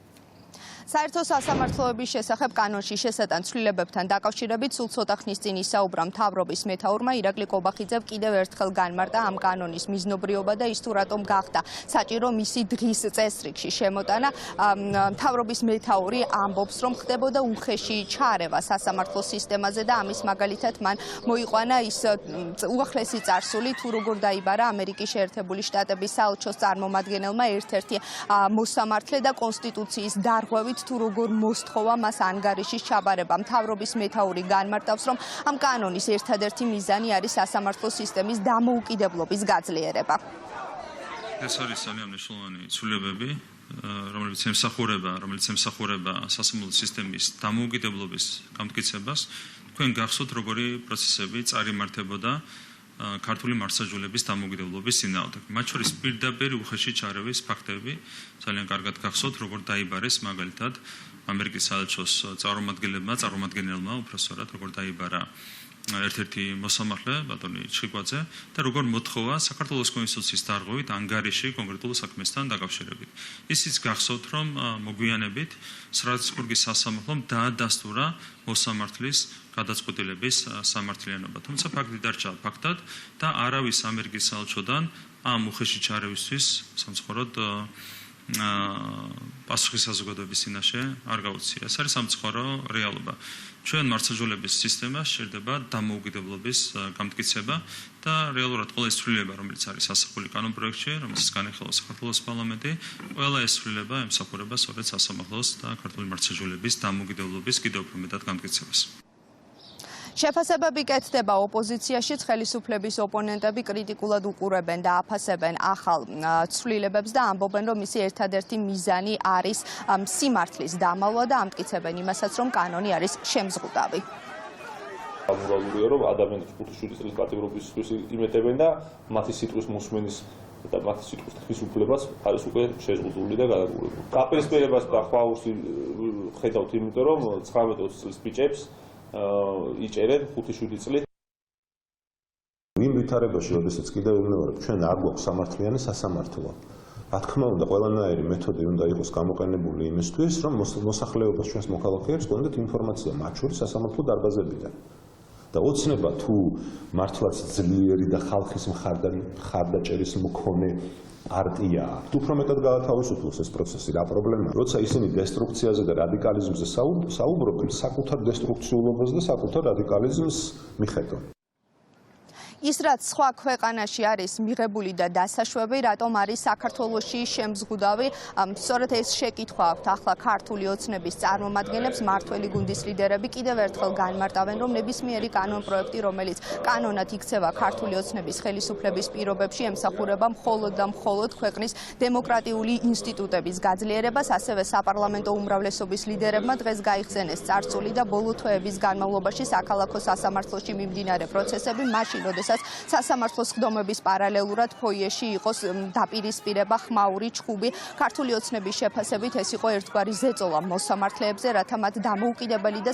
საერთო სასამართლოების შესახებ კანონში შესატან ცვლილებებთან დაკავშირებით სულ ცოტა ხნის წინ ისაუბრა მთავრობის მეთაურმა ირაკლი კობახიძემ კიდევ ერთხელ განმარტა ამ კანონის მიზნობრიობა და ის თუ რატომ გახდა საჭირო მისი დღის წესრიგში შემოტანა. მთავრობის მეთაური ამბობს, რომ ხდებოდა უხეში ჩარევა სასამართლო სისტემაზე და ამის მაგალითად მან მოიყვანა ის უახლესი წარსული, თუ როგორ დაიბარა ამერიკის შეერთებული შტატების საელჩოს წარმომადგენელმა ერთ-ერთი მოსამართლე და კონსტიტუციის დარღვევით თუ როგორ მოსთხოვა მას ანგარიშის ჩაბარება. მთავრობის მეთაური განმარტავს, რომ ამ კანონის ერთადერთი მიზანი არის სასამართლო სისტემის დამოუკიდებლობის გაძლიერება. ეს არის ძალიან მნიშვნელოვანი ცვლილებები, რომელიც ემსახურება სასამართლო სისტემის დამოუკიდებლობის გამტკიცებას. თქვენ გახსოვთ, როგორი პროცესები წარიმართებოდა ქართული მართლმსაჯულების დამოუკიდებლობის წინააღმდეგ. მათ შორის პირდაპირ უხეში ჩარევის ფაქტები ძალიან კარგად გახსოვთ, როგორ დაიბარეს მაგალითად ამერიკის საელჩოს წარმომადგენელმა, უბრალოდ როგორ დაიბარა ერთ-ერთი მოსამართლე ბატონი ჩხიკვაძე და როგორ მოთხოვა საქართველოს კონსტიტუციის დარღვევით ანგარიში კონკრეტულ საქმესთან დაკავშირებით. ისიც გახსოვთ, რომ მოგვიანებით სტრასბურგის სასამართლომ დაადასტურა მოსამართლის გადაწყვეტილების სამართლიანობა. თუმცა ფაქტი დარჩა ფაქტად და არავის ამერიკის საელჩოდან ამ უხეში ჩარევისთვის სამწუხაროდ პასუხის საზოგადოების წინაშე არ გაუწია. ეს არის სამწუხარო რეალობა. ჩვენ მართლმსაჯულების სისტემა სჭირდება დამოუკიდებლობის გამტკიცება და რეალურად ყველა ეს ცვლილება, რომელიც არის ასახული კანონპროექტში, რომელსაც განიხილავს საქართველოს პარლამენტი, ყველა ეს ცვლილება ემსახურება სწორედ სასამართლოს და ქართული მართლმსაჯულების დამოუკიდებლობის კიდევ უფრო მეტად გამტკიცებას. შეფასებები კეთდება ოპოზიციაშიც, ხელისუფლების ოპონენტები კრიტიკულად უყურებენ და აფასებენ ახალ ცვლილებებს და ამბობენ, რომ მისი ერთადერთი მიზანი არის სიმართლის დამალვა და ამტკიცებენ იმასაც, რომ კანონი არის შემზღუდავი. ამორალურია, რომ ადამიანებს 5-7 წლის პატიმრობისთვის იმეტებენ და მათი სიტყვის მოსმენის და მათი სიტყვის თვისუფლებას არის უკვე შეზღუდული და გადაგურებული. დაპირისპირებას და ხვაურს ხედავთ, იმიტომ რომ 19-20 წლის ბიჭებს იჭერენ 5-7 წლით. იმ ვითარებაში, როდესაც კიდევ ვიმეორებ, ჩვენ არ გვაქვს სამართლიანი სასამართლო. რა თქმა უნდა, ყველანაირი მეთოდი უნდა იყოს გამოყენებული იმისთვის, რომ მოსახლეობას ჩვენს მოქალაქეებს გქონდეთ ინფორმაცია მათ შორის სასამართლო დარბაზებიდან. და ოცნება თუ მართლაც ძლიერი და ხალხის მხარდაჭერის მქონე პარტია აქვთ, უფრო მეტად გაათავისუფლოს ეს პროცესი, რა პრობლემაა? როცა ისინი დესტრუქციაზე და რადიკალიზმზე საუბრობენ, საკუთარ დესტრუქციულობას და საკუთარ რადიკალიზმს მიხედონ. ის რაც სხვა ქვეყანაში არის მიღებული და დასაშვები, რატომ არის საქართველოში შემზღუდავი, სწორედ ეს შეკითხვა აქვთ ახლა ქართული ოცნების წარმომადგენლებს. მმართველი გუნდის ლიდერები კიდევ ერთხელ განმარტავენ, რომ ნებისმიერი კანონპროექტი, რომელიც კანონად იქცევა ქართული ოცნების ხელისუფლების პირობებში, ემსახურება მხოლოდ და მხოლოდ ქვეყნის დემოკრატიული ინსტიტუტების გაძლიერებას. ასევე საპარლამენტო უმრავლესობის ლიდერებმა დღეს გაიხსენეს წარსული და ბოლო თვეების განმავლობაში საქალაქო სასამართლოში მიმდინარე პროცესები, მაშინ როდესაც სასამართლოს სხდომების პარალელურად ფოიეში იყოს დაპირისპირება, ხმაური, ჩხუბი. ქართული ოცნების შეფასებით ეს იყო ერთგვარი ზეწოლა მოსამართლეებზე, რათა მათ დამოუკიდებელი და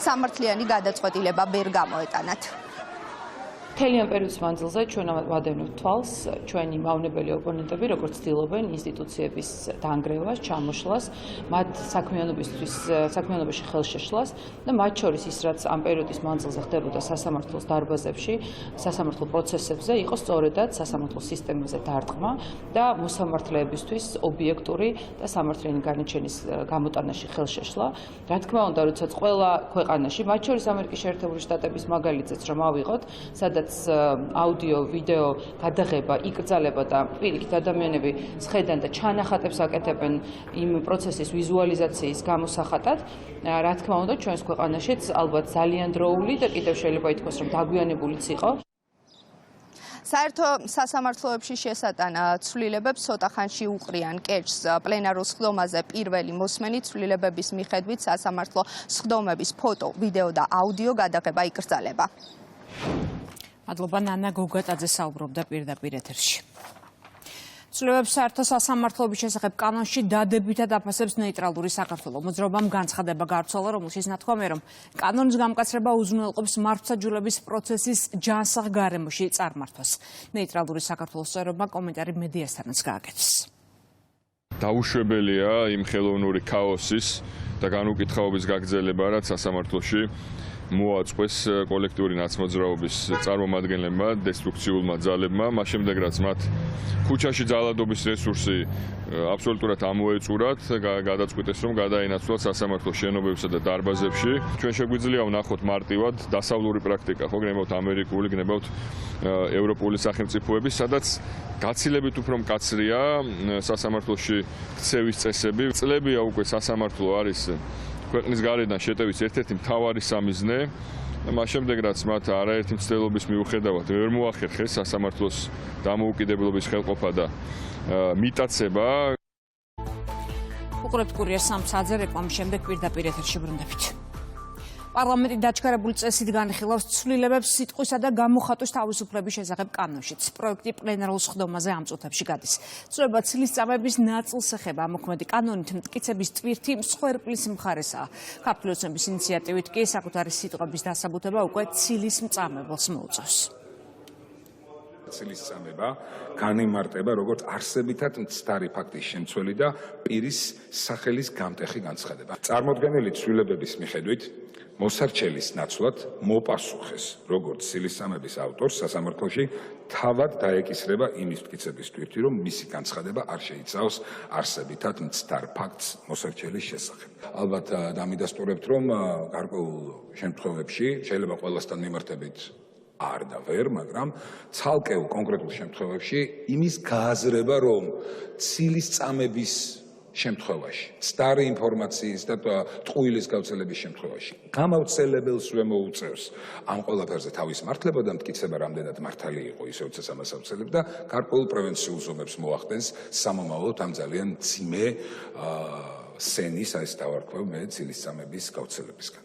სამართლიანი გადაწყვეტილება ვერ გამოეტანათ. მთლიან პერიოდის მანძილზე ჩვენ ვადევნებთ თვალს ჩვენი მავნებელი ოპონენტები, როგორც ცდილობენ ინსტიტუციების დაანგრევას, ჩამოშლას, მათ საქმიანობაში ხელშეშლას და მათ შორის ის, რაც ამ პერიოდის მანძილზე ხდებოდა სასამართლოს დარბაზებში, სასამართლო პროცესებზე, იყო სწორედად სასამართლო სისტემაზე დარტყმა და მოსამართლეებისთვის ობიექტური და სამართლიანი განაჩენის გამოტანაში ხელშეშლა. Რა თქმა უნდა, როდესაც ყველა ქვეყანაში, მათ შორის ამერიკის შეერთებული შტატების მაგალითზეც რომ ავიღოთ, სადაც აუდიო, ვიდეო გადაღება, იკრძალება და პირიქით ადამიანები სხედან და ჩანახატებს აკეთებენ იმ პროცესის ვიზუალიზაციის გამოსახატად, რა თქმა უნდა, ჩვენს ქვეყანაშიც ალბათ ძალიან დროული და კიდევ შეიძლება ითქვას, რომ დაგვიანებულიც იყო. საერთო სასამართლოებში შესატან ცვლილებებს ცოტა ხანში უყრიან კეჭს პლენარულ სხდომაზე პირველი მოსმენი ცვლილებების მიხედვით სასამართლო სხდომების ფოტო, ვიდეო და აუდიო გადაღება იკრძალება. მადლობა ნანა გოგატაძე საუბრობდა პირდაპირ ეთერში. ცვლილებებს საერთო სასამართლოების შესახებ კანონში დადებითად აფასებს ნეიტრალური საქართველო. მოძრაობამ განცხადება გავრცელა, რომელშიც ნათქვამია, რომ კანონის გამკაცრება უზრუნველყოფს მართლმსაჯულების პროცესის ჯანსაღ გარემოში წარმართვას. ნეიტრალური საქართველოს წევრებმა კომენტარი მედიასთანაც გააკეთეს. დაუშვებელია იმ ხელოვნური ქაოსის და განუკითხაობის გაგრძელება, რაც სასამართლოში მოაწყვეს კოლექტიური ნაცმოძრაობის წარმომადგენლებმა, დესტრუქციულმა ძალებმა, მას შემდეგ რაც მათ ქუჩაში ძალადობის რესურსი აბსოლუტურად ამოეწურათ, გადაწყვიტეს რომ გადაინაცვლათ სასამართლო შენობებსა და დარბაზებში. ჩვენ შეგვიძლია ვნახოთ მარტივად დასავლური პრაქტიკა, ხო გნებავთ ამერიკული, გნებავთ ევროპული სახელმწიფოები, სადაც გაცილებით უფრო მკაცრია სასამართლოში ქცევის წესები. წლებია უკვე სასამართლო არის ქვეყნის გარედან შეტევის ერთ-ერთი მთავარი სამიზნე. მას შემდეგ რაც მათ არაერთი მცდელობის მიუხედავად ვერ მოახერხეს სასამართლოს დამოუკიდებლობის ხელყოფა და მიტაცება. უყურებთ კურიერს სამსაძე რეკლამის შემდეგ პირდაპირ ეთერში ბრუნდებით. პარლამენტი დაჩქარებული წესით განხილავს ცვლილებებს სიტყვისა და გამოხატვის თავისუფლების შესახებ კანონშიც. პროექტი პლენარულ სხდომაზე ამ წუთებში გადის. ცვლილება ცილის წამების ნაწილს ეხება. მოქმედი კანონით მტკიცების ტვირთი მსხვერპლის მხარესაა. ქართული ოცნების ინიციატივით კი საკუთარი სიტყვების დასაბუთება უკვე ცილის მწამებელს მოუწევს. ცილის წამება განიმარტება როგორც არსებითად მცდარი ფაქტის შემცველი და პირის სახელის გამტეხი განცხადება. წარმოდგენილი ცვლილებების მიხედვით მოსარჩელის ნაცვლად მოპასუხეს როგორც ცილის წამების ავტორს სასამართლოში თავად დაეკისრება იმის მტკიცების ტვირთი, რომ მისი განცხადება არ შეიცავს არსებითად მცდარ ფაქტს მოსარჩელის შესახებ. ალბათ დამიდასტურებთ, რომ გარკვეულ შემთხვევებში შეიძლება ყველასთან მიმართებით არ და ვერ, მაგრამ ცალკეულ კონკრეტულ შემთხვევებში იმის გააზრება, რომ ცილის წამების შემთხვევაში, მცდარი ინფორმაციის და ტყუილის გავრცელების შემთხვევაში გამავრცელებელსვე მოუწევს ამ ყველაფერზე თავის მართლება და მტკიცება რამდენად მართალი იყო ისე როდესაც ამას ავრცელებდა, გარკვეულ პრევენციულ ზომებს მოახდენს სამომავლოდ ამ ძალიან მძიმე სენის, ეს დავარქვევ მე ცილის წამების გავრცელებისგან.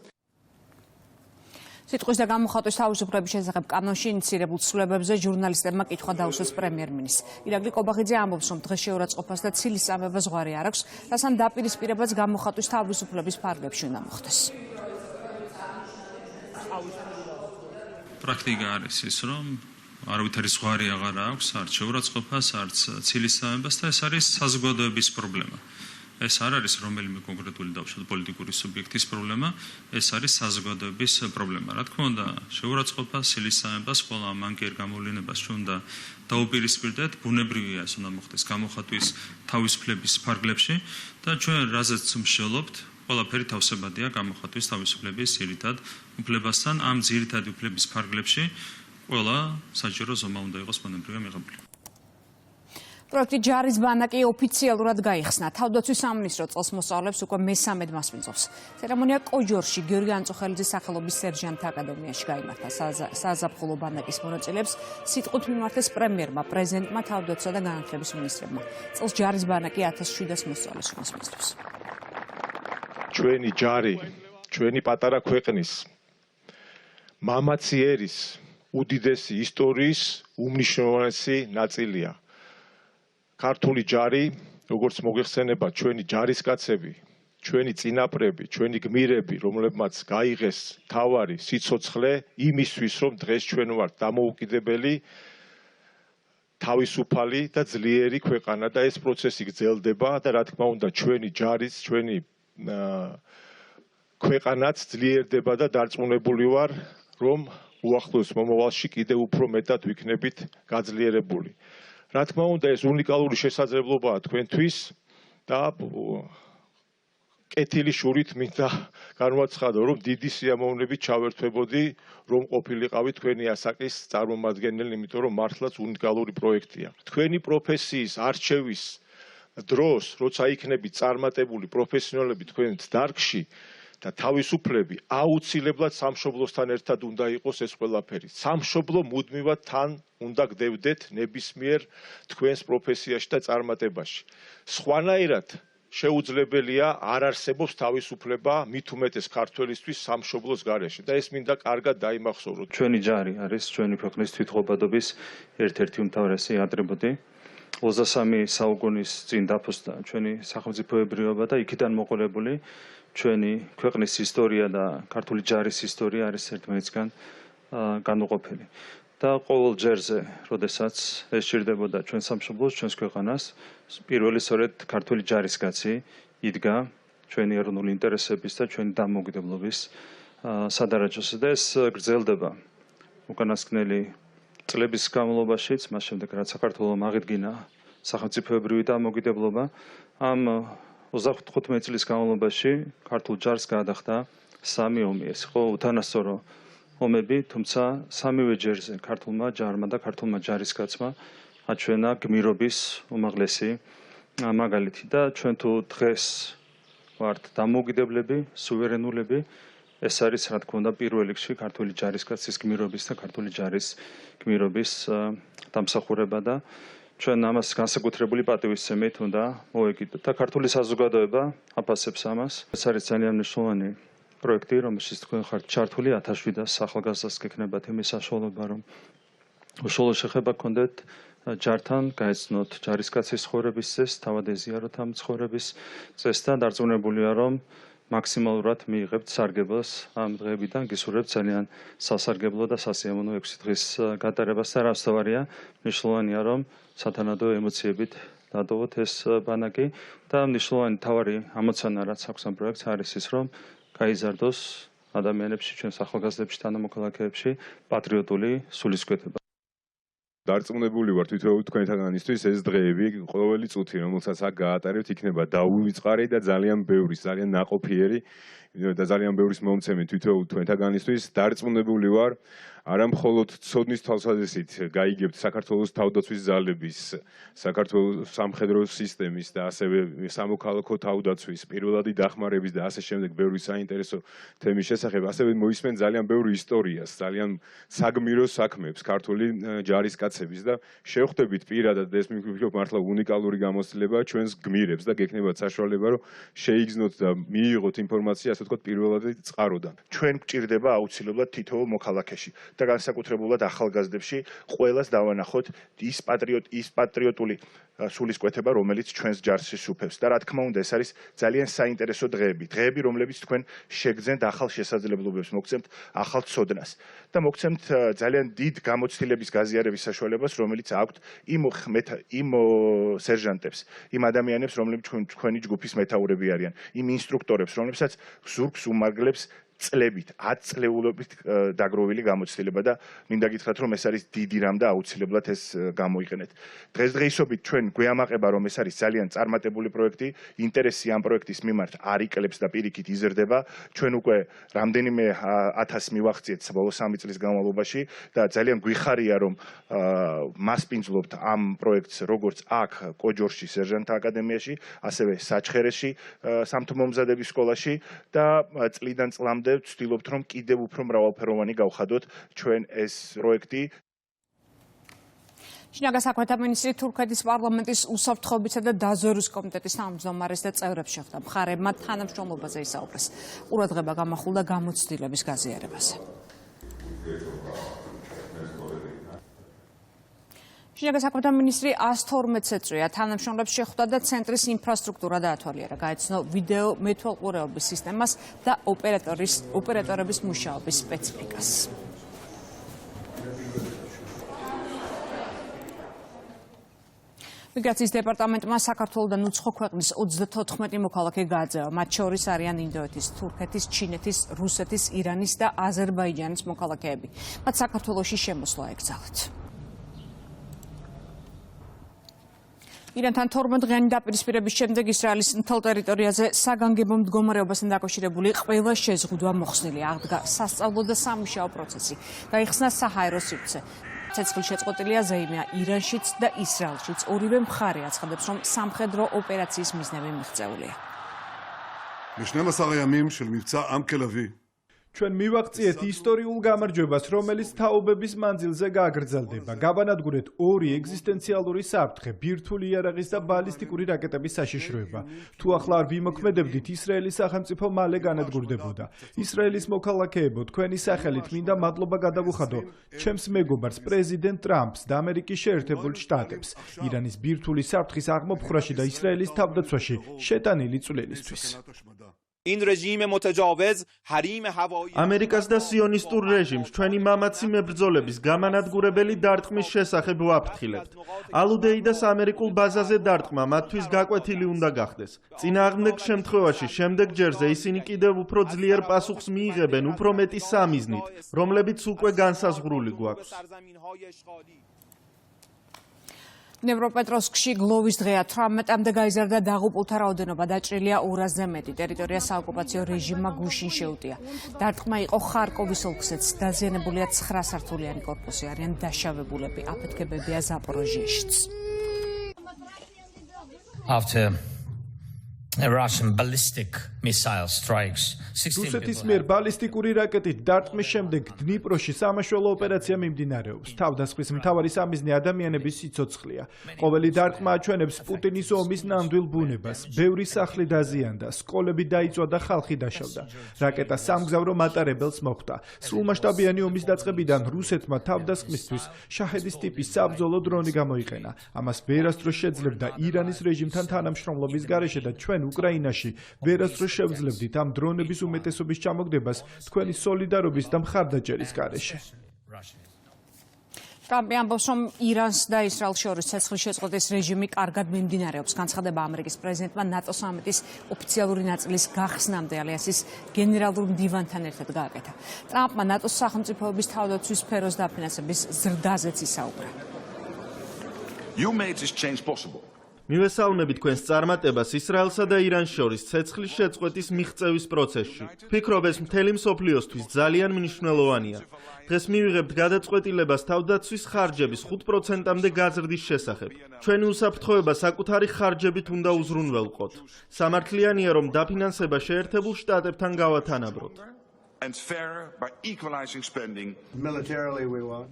სიტყვის და გამოხატვის თავისუფლების შესახებ კანონში ინიცირებულ ცვლილებებზე ჟურნალისტებმა კითხვა დაუსვეს პრემიერ-მინისტრს. ირაკლი კობახიძე ამბობს, რომ დღეს შეურაცხყოფას და ცილის წამებას ზღვარი არ აქვს, რასთან დაპირისპირებაც გამოხატვის თავისუფლების ფარგლებში უნდა მოხდეს. პრაქტიკა არის ის, რომ არავითარი ზღვარი აღარ აქვს, არც შეურაცხყოფას, არც ცილის წამებას და ეს არის საზოგადოების პრობლემა. ეს არ არის რომელიმე კონკრეტული დავუშვათ პოლიტიკური სუბიექტის პრობლემა, ეს არის საზოგადოების პრობლემა. რა თქმა უნდა, შეურაცხყოფას, ცილის წამებას, ყველა მანკიერ გამოვლენებას ჩვენ უნდა დაუპირისპირდეთ, ბუნებრივია ეს უნდა მოხდეს გამოხატვის თავისუფლების ფარგლებში და ჩვენ რაზეც მსჯელობთ, ყველაფერი თავსებადია გამოხატვის თავისუფლების ძირითად უფლებასთან. ამ ძირითადი უფლების ფარგლებში ყველა საჯარო ზომა უნდა იყოს ბუნებრივია მიღებული. პროექტი ჯარის ბანაკი ოფიციალურად გაიხსნა. თავდაცვის სამინისტრო წელს მოსწავლეებს უკვე მესამედ მასპინძლობს. ცერემონია კოჯორში გიორგი ანწუხელიძის სახელობის სერჟანტთა აკადემიაში გაიმართა. საზაფხულო ბანაკის მონაწილეებს სიტყვით მიმართეს პრემიერმა, პრეზიდენტმა, თავდაცვისა და განათლების მინისტრებმა. წელს ჯარის ბანაკი 1700 მოსწავლეს მასპინძლობს. ჩვენი ჯარი, ჩვენი პატარა ქვეყნის მამაცი ერის უდიდესი ისტორიის უმნიშვნელოვანესი ნაწილია. ქართული ჯარი, როგორც მოგეხსენება, ჩვენი ჯარისკაცები, ჩვენი წინაპრები, ჩვენი გმირები, რომლებმაც გაიღეს თავარი სიცოცხლე იმისთვის, რომ დღეს ჩვენ ვართ დამოუკიდებელი, თავისუფალი და ძლიერი ქვეყანა და ეს პროცესი გრძელდება და რა თქმა უნდა ჩვენი ჯარის, ჩვენი ქვეყანაც ძლიერდება და დარწმუნებული ვარ, რომ უახლოეს მომავალში კიდევ უფრო მეტად ვიქნებით გაძლიერებული. რა თქმა უნდა ეს უნიკალური შესაძლებლობაა თქვენთვის და კეთილი შურით მინდა განვაცხადო, რომ დიდი სიამოვნებით ჩავერთვებოდი, რომ ყოფილიყავი თქვენი ასაკის წარმომადგენელი, იმიტომ რომ მართლაც უნიკალური პროექტია. თქვენი პროფესიის არჩევის დროს, როცა იქნებით წარმატებული პროფესიონალები თქვენ დარგში და თავისუფლები, აუცილებლად სამშობლოსთან ერთად უნდა იყოს ეს ყველაფერი. სამშობლო მუდმივად თან უნდა გდევდეთ ნებისმიერ თქვენს პროფესიაში და წარმატებაში. სხვანაირად შეუძლებელია არ არსებობს თავისუფლება მით უმეტეს ქართველისთვის სამშობლოს გარეშე და ეს მინდა კარგად დაიმახსოვროთ. ჩვენი ჯარი არის ჩვენი ქვეყნის თვითმყოფადობის ერთ-ერთი უმთავრესი ატრიბუტი. 23 საუკუნის წინ დაფუძნდა ჩვენი სახელმწიფოებრიობა და იქიდან მოყოლებული ჩვენი ქვეყნის ისტორია და ქართული ჯარის ისტორია არის ერთმანეთისგან განუყოფელი. და ყოველ ჯერზე, როდესაც ეს ჭირდებოდა ჩვენ სამშობლოს, ჩვენს ქვეყანას, პირველი სწორედ ქართული ჯარისკაცი იდგა ჩვენი ეროვნული ინტერესების და ჩვენი დამოუკიდებლობის სადარაჯოზე და ეს გრძელდება უკანასკნელი წლების განმავლობაშიც, მას შემდეგ რაც საქართველოს აღიდგინა სახელმწიფოებრივი დამოუკიდებლობა, ამ 35 წლის განმავლობაში ქართულ ჯარს გადახდა 3 ომი. ეს იყო უთანასწორო ომები, თუმცა სამივე ჯერზე ქართულმა ჯარმა და ქართულმა ჯარისკაცმა აჩვენა გმირობის უმაღლესი მაგალითი და ჩვენ თუ დღეს ვართ დამოუკიდებლები, სუვერენულები, ეს არის რა თქმა უნდა პირველ რიგში ქართული ჯარისკაცის გმირობის და ქართული ჯარის გმირობის დამსახურება და ჩვენ ამას განსაკუთრებული პატივისცემით უნდა მოვეკიდოთ და ქართული საზოგადოება აფასებს ამას. ეს არის ძალიან მნიშვნელოვანი პროექტი, რომელშიც თქვენ ხართ ჩართული 1700 ახალგაზრდას გექნებათ იმის საშუალება, რომ უშუალო შეხება გქონდეთ ჯართან, გაეცნოთ ჯარისკაცის ცხოვრების წესს, თავად ეზიაროთ ამ ცხოვრების წესს და დარწმუნებულია, რომ მაქსიმალურად მიიღებთ სარგებლოს ამ დღეებიდან, გისურვებთ ძალიან სასარგებლო და სასიამოვნო 6 დღის გატარებას და რასთავარია, მნიშვნელოვანია, რომ სათანადო ემოციებით დატოვოთ ეს ბანაკი და მნიშვნელოვანი თავარი ამოცანა, რაც აქვს ამ პროექტს, არის ის, რომ გაიზარდოს ადამიანებში, ჩვენს ახალგაზრდებში, თანამოქალაქეებში პატრიოტული სულისკვეთება. დარწმუნებული ვარ თვითონ თქვენთანისთვის ეს დღეები ყოველი წუთი რომელსაც აქ გაატარებთ იქნება დაუვიწყარი და ძალიან ბევრი, ძალიან ნაყოფიერი და ძალიან ბევრის მომცემი თვითონ თქვენთანისთვის დარწმუნებული ვარ არა მხოლოდ ცოდნის თვალსაზრისით გაიგებთ საქართველოს თავდაცვის ძალების, საქართველოს სამხედრო სისტემის და ასევე სამოქალაქო თავდაცვის, პირველადი დახმარების და ასე შემდეგ ბევრი საინტერესო თემის შესახებ, ასევე მოისმენ ძალიან ბევრი ისტორიას, ძალიან საგმირო საქმეებს ქართული ჯარისკაცების და შევხვდებით პირადად ეს მივხვდით მართლა უნიკალური გამოცდილება ჩვენს გმირებს და გექნებათ საშუალება რომ შეიგრძნოთ და მიიღოთ ინფორმაცია ასე ვთქვათ პირველადი წყაროდან. ჩვენ გვჭირდება აუცილებლად თითოეულ მოქალაქეში და განსაკუთრებულად ახალგაზრდებში ყველას დავანახოთ ის პატრიოტული სულისკვეთება, რომელიც ჩვენს ჯარს შეშუქებს და რა თქმა უნდა ეს არის ძალიან საინტერესო დღეები, რომლებიც თქვენ შეგძენთ ახალ შესაძლებლობებს, მოგცემთ ახალ ცოდნას და მოგცემთ ძალიან დიდ გამოცდილების გაზიარების საშუალებას, რომელიც აქვთ იმ სერჟანტებს, იმ ადამიანებს, რომლებიც თქვენი ჯგუფის მეთაურები არიან, იმ ინსტრუქტორებს, რომლებსაც ზურგს უმაგლებს წლებით, 10 წლეულობით დაგროვილი გამოცდილება და მინდა გითხრათ, რომ ეს არის დიდი რამ და აუცილებლად ეს გამოიყენეთ. დღესდღეობით ჩვენ გვეამაყება, რომ ეს არის ძალიან წარმატებული პროექტი, ინტერესი ამ პროექტის მიმართ არ იკლებს და პირიქით იზრდება. ჩვენ უკვე რამდენიმე 1000 მივახციეთ ბოლო 3 წლის განმავლობაში და ძალიან გვიხარია, რომ მასპინძლობთ ამ პროექტს როგორც აქ კოჯორში სერჟანტთა აკადემიაში, ასევე საჩხერეში სამთმომზადების სკოლაში და წლიდან წლამდე ვცდილობთ, რომ კიდევ უფრო მრავალფეროვანი გავხადოთ ჩვენ ეს პროექტი. შინაგან საქმეთა მინისტრი თურქეთის პარლამენტის უსაფრთხოებისა და დაზვერვის კომიტეტის თავმჯდომარეს და წევრებს შეხვდა. მხარეებმა თანამშრომლობაზე ისაუბრეს. ყურადღება გამახვილდა გამოცდილების გაზიარებაზე. შინაგან საქმეთა მინისტრი 112 წეწვია თანამშრომლებს შეხვდა და ცენტრის ინფრასტრუქტურა დაათვალიერა. გაეცნო ვიდეო მეთვალყურეობის სისტემას და ოპერატორების მუშაობის სპეციფიკას. მიგრაციის დეპარტამენტმა საქართველოდან უცხო ქვეყნის 34 მოქალაქე გააძევა. მათ შორის არიან ინდოეთის, თურქეთის, ჩინეთის, რუსეთის, ირანის და აზერბაიჯანის მოქალაქეები. მათ საქართველოში შემოსვლა ეკრძალათ. ირანთან 12 დღიანი დაპირისპირების შემდეგ ისრაელის მთელ ტერიტორიაზე საგანგებო მდგომარეობასთან დაკავშირებული ყველა შეზღუდვა მოხსნილი. აღდგა სასწავლო და სამუშაო პროცესი. გაიხსნა საჰაერო სივრცე. ცეცხლი შეწყვეტილია ზეიმია ირანშიც და ისრაელშიც. ორივე მხარე აცხადებს, რომ სამხედრო ოპერაციის მიზნები მიღწეულია. ב-12 הימים של מבצע עם כלבי ჩვენ მივაღწიეთ ისტორიულ გამარჯვებას, რომელიც თაობების მანძილზე გაგრძელდება. გაბანადგურეთ ორი ეგზისტენციალური საფრთხე, ბირთვული იარაღის და ბალისტიკური რაკეტების საშიშროება. თუ ახლა არ ვიმოქმედებდით, ისრაელის სახელმწიფო მალე განადგურდებოდა. ისრაელის მოქალაქეებო, თქვენი სახელით მინდა მადლობა გადავუხადო ჩემს მეგობარს, პრეზიდენტ ტრამპს და ამერიკის შეერთებულ შტატებს, ირანის ბირთვული საფრთხის აღმოფხრაში და ისრაელის თავდაცვაში შეტანილი წვლილისთვის. این رژیم متجاوز حریم هوایی ამერიკას და სიონისტურ რეჟიმს ჩვენი მამაცი მებრძოლების გამანადგურებელი დარტყმის შესახებ ვაფრთხილებთ. ალუდეიდას ამერიკულ ბაზაზე დარტყმა მათთვის გაკვეთილი უნდა გახდეს. წინააღმდეგ შემთხვევაში შემდეგ ჯერზე ისინი კიდევ უფრო ძლიერ პასუხს მიიღებენ უფრო მეტი სამიზნით, რომლებიც უკვე განსაზღვრული გვაქვს. ნევროპეტროვსკში გლოვის დღეა 18-მდე გაიზარდა დაღუპულთა რაოდენობა, დაჭრილია 200-ზე მეტი. ტერიტორია საოკუპაციო რეჟიმმა გუშინ შეუტია. დარტყმა იყო ხარკოვის ოლქზეც. დაზიანებულია 9 სართულიანი კორპუსი, არიან დაშავებულები. აფეთქებებია ზაპოროჟიეშიც. After a Russian ballistic missile strikes, რუსეთის მიერ ბალისტიკური რაკეტით დარტყმის შემდეგ დნიპროში სამაშველო ოპერაცია მიმდინარეობს. თავდასხმის მთავარი სამიზნე ადამიანების სიცოცხლეა. ყოველი დარტყმა აჩვენებს პუტინის ომის ნამდვილ ბუნებას. ბევრი სახლი დაზიანდა, სკოლები დაიწვა და ხალხი დაშავდა. რაკეტა სამგზავრო მატარებელს მოხვდა. სრულმასშტაბიანი ომის დაწყებიდან რუსეთმა თავდასხმისთვის შაჰედის ტიპის საბრძოლო დრონი გამოიყენა. ამას ვერასდროს შეძლებდა ირანის რეჟიმთან თანამშრომლობის გარეშე და ჩვენ უკრაინაში ვერასდროს შევძლებდით ამ დრონების უმეტესობის ჩამოგდებას თქვენი სოლიდარობის და მხარდაჭერის გარეშე. ტრამპი ამბობს, რომ ირანს და ისრაელს შორის ცეცხლის შეწყვეტის რეჟიმი კარგად მიმდინარეობს. განცხადება ამერიკის პრეზიდენტმა ნატო სამიტის ოფიციალური ნაწილის გახსნამდე ალიანსის გენერალურ მდივანთან ერთად გააკეთა. ტრამპმა ნატოს სახელმწიფოების თავდაცვის სფეროს დაფინანსების ზრდაზეც ისაუბრა. You made this change possible. მივესალმები თქვენს წარმატებას ისრაელსა და ირანს შორის ცეცხლის შეწყვეტის მიღწევის პროცესში. ვფიქრობ, ეს მთელი მსოფლიოსთვის ძალიან მნიშვნელოვანია. დღეს მივიღებთ გადაწყვეტილებას თავდაცვის ხარჯების 5%-მდე გაზრდის შესახებ. ჩვენი უსაფრთხოება საკუთარი ხარჯებით უნდა უზრუნველყოთ. სამართლიანია, რომ დაფინანსება შეერთებულ შტატებთან გავათანაბროთ. And fairer by equalizing spending.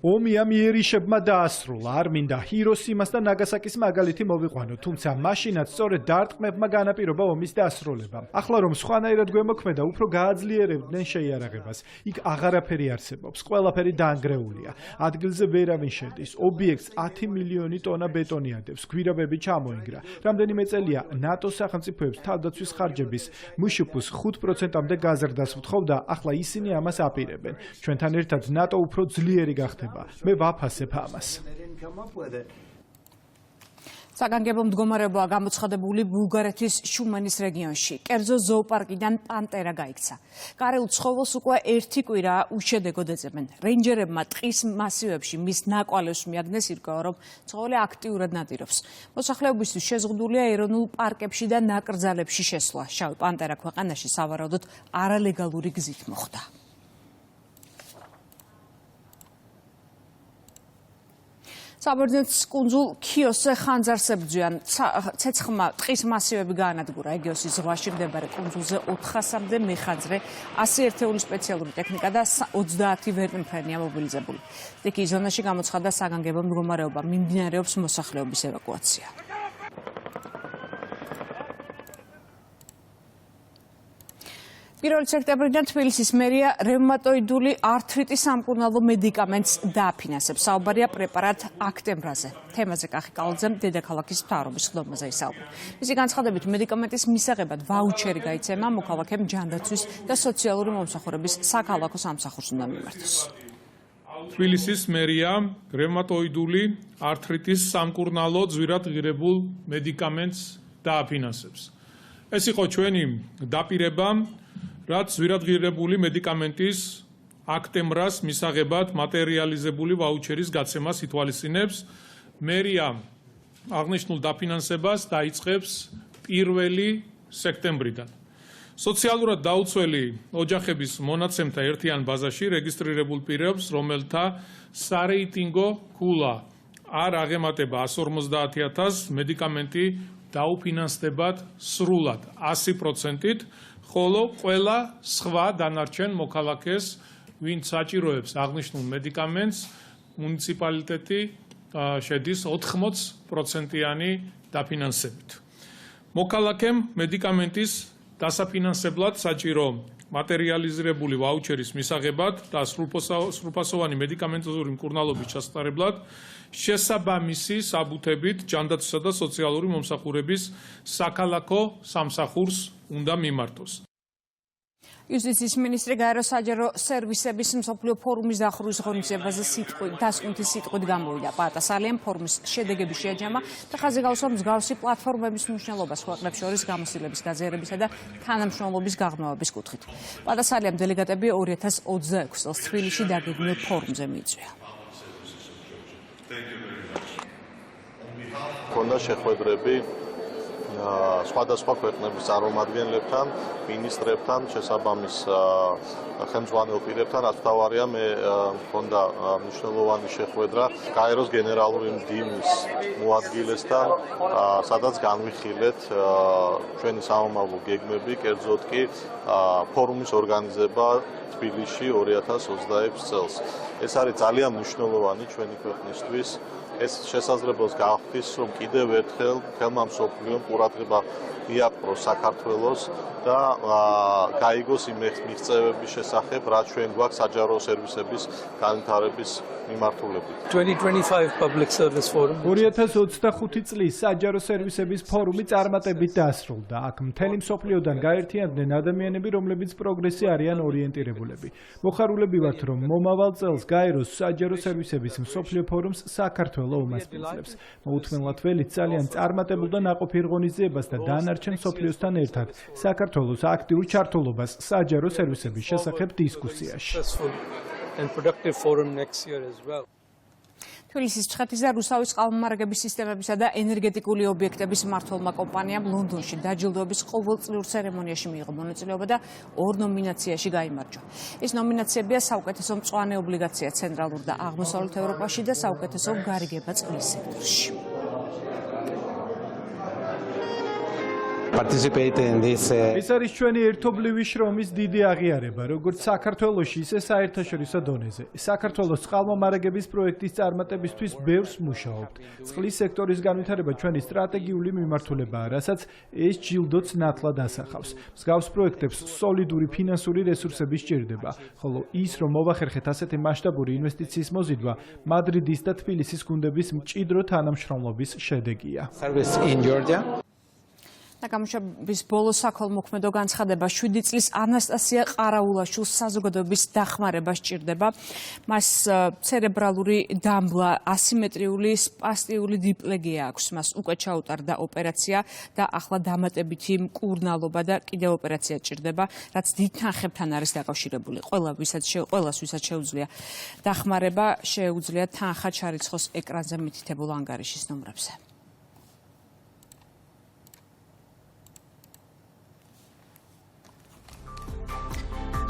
ომი ამ იერიშებმა დაასრულა. არ მინდა ჰიროსიმას და ნაგასაკის მაგალითი მოვიყვანო, თუმცა მაშინაც სწორედ დარტყმებმა განაპირობა ომის დასრულება. ახლა რომ სხვანაირად გვემოქმედა, უფრო გააძლიერებდნენ შეიარაღებას. იქ აღარაფერი არსებობს, ყველაფერი დაანგრეულია. ადგილზე ვერავინ შედის. ობიექტს 10 მილიონი ტონა ბეტონი ადევს. გვირაბები ჩამოინგრა. რამდენიმე წელია ნატოს სახელმწიფოებს თავდაცვის ხარჯების მუშუპუს 5%-მდე გაზრდას ვთხოვდა, ახლა ისინი ამას აპირებენ. ჩვენთან ერთად ნატო უფრო ძლიერი გახდება. მე ვაფასებ ამას. საგანგებო მდგომარეობაა გამოცხადებული ბულგარეთის შუმენის რეგიონში. კერძო ზოოპარკიდან პანტერა გაიქცა. კარაულ ცხოველს უკვე 1 კვირა უშედეგოდ ეძებენ. რეინჯერებმა ტყის მასივებში მის ნაკვალევს მიაგნეს, ირკვევა, რომ ცხოველი აქტიურად ნადირობს. მოსახლეობისთვის შეზღუდულია ეროვნულ პარკებში და ნაკრძალებში შესვლა. შავი პანტერა ქვეყანაში სავარაუდოდ არალეგალური გზით მოხვდა. საბერძნეთის კუნძულ ქიოსზე ხანძარს ებრძვიან. ცეცხლმა ტყის მასივები გაანადგურა. ეგეოსის ზღვაში მდებარე კუნძულზე 400-მდე მეხანძრე, 100 ერთეული სპეციალური ტექნიკა და 30 ვერტმფრენია მობილიზებული. სტიქიის ზონაში გამოცხადდა საგანგებო მდგომარეობა. მიმდინარეობს მოსახლეობის ევაკუაცია. პირველ სექტემბრიდან თბილისის მერია რევმატოიდული ართრიტის სამკურნალო მედიკამენტს დააფინანსებს. საუბარია პრეპარატ აქტემბრაზე. თემაზე კახი კალოძემ დედაქალაქის მთავრობის ხდომაზე ისაუბრა. მისი განცხადებით, მედიკამენტის მისაღებად ვაუჩერი გაიცემა მოქალაქემ ჯანდაცვის და სოციალური მომსახურების საქალაქო სამსახურს უნდა მიმართოს. თბილისის მერია რევმატოიდული ართრიტის სამკურნალო ძვირად ღირებულ მედიკამენტს დააფინანსებს. ეს იყო ჩვენი დაპირება, რაც ძვირადღირებული მედიკამენტის აქტემბრას მისაღებად მატერიალიზებული ვაუჩერის გაცემას ითვალისწინებს. მერია აღნიშნულ დაფინანსებას დაიწყებს 1 სექტემბრიდან. სოციალურად დაუცველი ოჯახების მონაცემთა ერთიან ბაზაში რეგისტრირებულ პირებს, რომელთა სარეიტინგო ქულა არ აღემატება 150.000 მედიკამენტი დაუფინანსდებათ სრულად 100%-ით, ხოლო ყველა სხვა დანარჩენ მოქალაქეს, ვინც საჭიროებს აღნიშნულ მედიკამენტს, მუნიციპალიტეტი შედის 80%-იანი დაფინანსებით. მოქალაქემ მედიკამენტის დასაფინანსებლად საჭირო მატერიალიზირებული ვაუჩერის მისაღებად და სრულფასოვანი მედიკამენტოზური მკურნალობის ჩასატარებლად შესაბამისი საბუთებით ჯანდაცვისა და სოციალური მომსახურების საქალაქო სამსახურს უნდა მიმართოს. იუსტიციის მინისტრი გაერო საჯარო სერვისების მსოფლიო ფორუმის დახურვის ღონისძიებაზე დასკვნითი სიტყვით გამოვიდა. პატასალიამ ფორუმის შედეგები შეაჯამა და ხაზი გაუსვა მსგავსი პლატფორმების მნიშვნელობას ქვეყნებს შორის გამოცდილების გაზიარებისა და თანამშრომლობის გაღრმავების კუთხით. პატასალიამ დელეგატები 2026 წელს თბილისში დაგეგმილ ფორუმზე მიიწვია. ქონდა შეხვედრები სხვადასხვა ქვეყნების წარმომადგენლებთან, მინისტრებთან, შესაბამის ხელმძღვანელ პირებთან, რაც თავარია მე მქონდა მნიშვნელოვანი შეხვედრა გაეროს გენერალური მდივნის მოადგილესთან, სადაც განვიხილეთ ჩვენი სამომავლო გეგმები, კერძოდ კი ფორუმის ორგანიზება თბილისში 2026 წელს. ეს არის ძალიან მნიშვნელოვანი ჩვენი ქვეყნისთვის. ეს შესაძლებლობს გახდის, რომ კიდევ ერთხელ ხელმა მსოფლიომ ყურადღება მიაპყროს საქართველოს და გაიგოს იმ მიღწევების შესახებ, რაც ჩვენ გვაქვს საჯარო სერვისების განვითარების მიმართულებით. 2025 წლის საჯარო სერვისების ფორუმი წარმატებით დასრულდა. აქ მთელი მსოფლიოდან გაერთიანდნენ ადამიანები, რომლებიც პროგრესზე არიან ორიენტირებულები. მოხარულები ვართ, რომ მომავალ წელს გაეროს საჯარო სერვისების მსოფლიო ფორუმს საქართველო უმასპინძლებს. მოუთმენლად ველით ძალიან წარმატებულ და ნაყოფიერ ღონისძიებას და დანარჩენ მსოფლიოსთან ერთად საქართველოს აქტიურ ჩართულობას საჯარო სერვისების შესახებ დისკუსიაში. თბილისის ჩხეთის და რუსავის წყალმომარაგების სისტემებისა და ენერგეტიკული ობიექტების მმართველმა კომპანიამ ლონდონში დაჯილდოების ყოველწლიურ ცერემონიაში მიიღო მონაწილეობა და 2 ნომინაციაში გაიმარჯვა. ეს ნომინაციებია საუკეთესო მწვანე ობლიგაცია ცენტრალურ და აღმოსავლეთ ევროპაში და საუკეთესო გარიგება წყლის სექტორში. ეს არის ჩვენი ერთობლივი შრომის დიდი აღიარება, როგორც საქართველოში, ისე საერთაშორისო დონეზე. საქართველოს წყალმომარაგების პროექტის წარმატებისთვის ბევრს მუშაობთ. წყლის სექტორის განვითარება ჩვენი სტრატეგიული მიმართულებაა, რასაც ეს ჯილდოც ნათლად ასახავს. მსგავს პროექტებს სოლიდური ფინანსური რესურსები სჭირდება, ხოლო ის, რომ მოვახერხეთ ასეთი მასშტაბური ინვესტიციის მოზიდვა, მადრიდის და თბილისის გუნდების მჭიდრო თანამშრომლობის შედეგია. და გამოშვების ბოლო საქველმოქმედო განცხადება 7 წლის ანასტასია ყარაულაშვილს საზოგადოების დახმარება სჭირდება. მას ცერებრალური დამბლა, ასიმეტრიული სპასტიული დიპლეგია აქვს. მას უკვე ჩაუტარდა ოპერაცია და ახლა დამატებითი მკურნალობა და კიდევ ოპერაცია სჭირდება, რაც დიდ თანხებთან არის დაკავშირებული. ყველას ვისაც შეუძლია დახმარება, შეუძლია თანხა ჩარიცხოს ეკრანზე მითითებულ ანგარიშის ნომრებზე.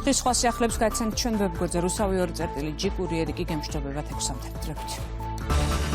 ხის სხვა სიახლეებს გაიცანთ ჩვენ ვებგვერდზე რუსავი 2.G კურიერი კი გემშვიდობებათ 6 სამდე.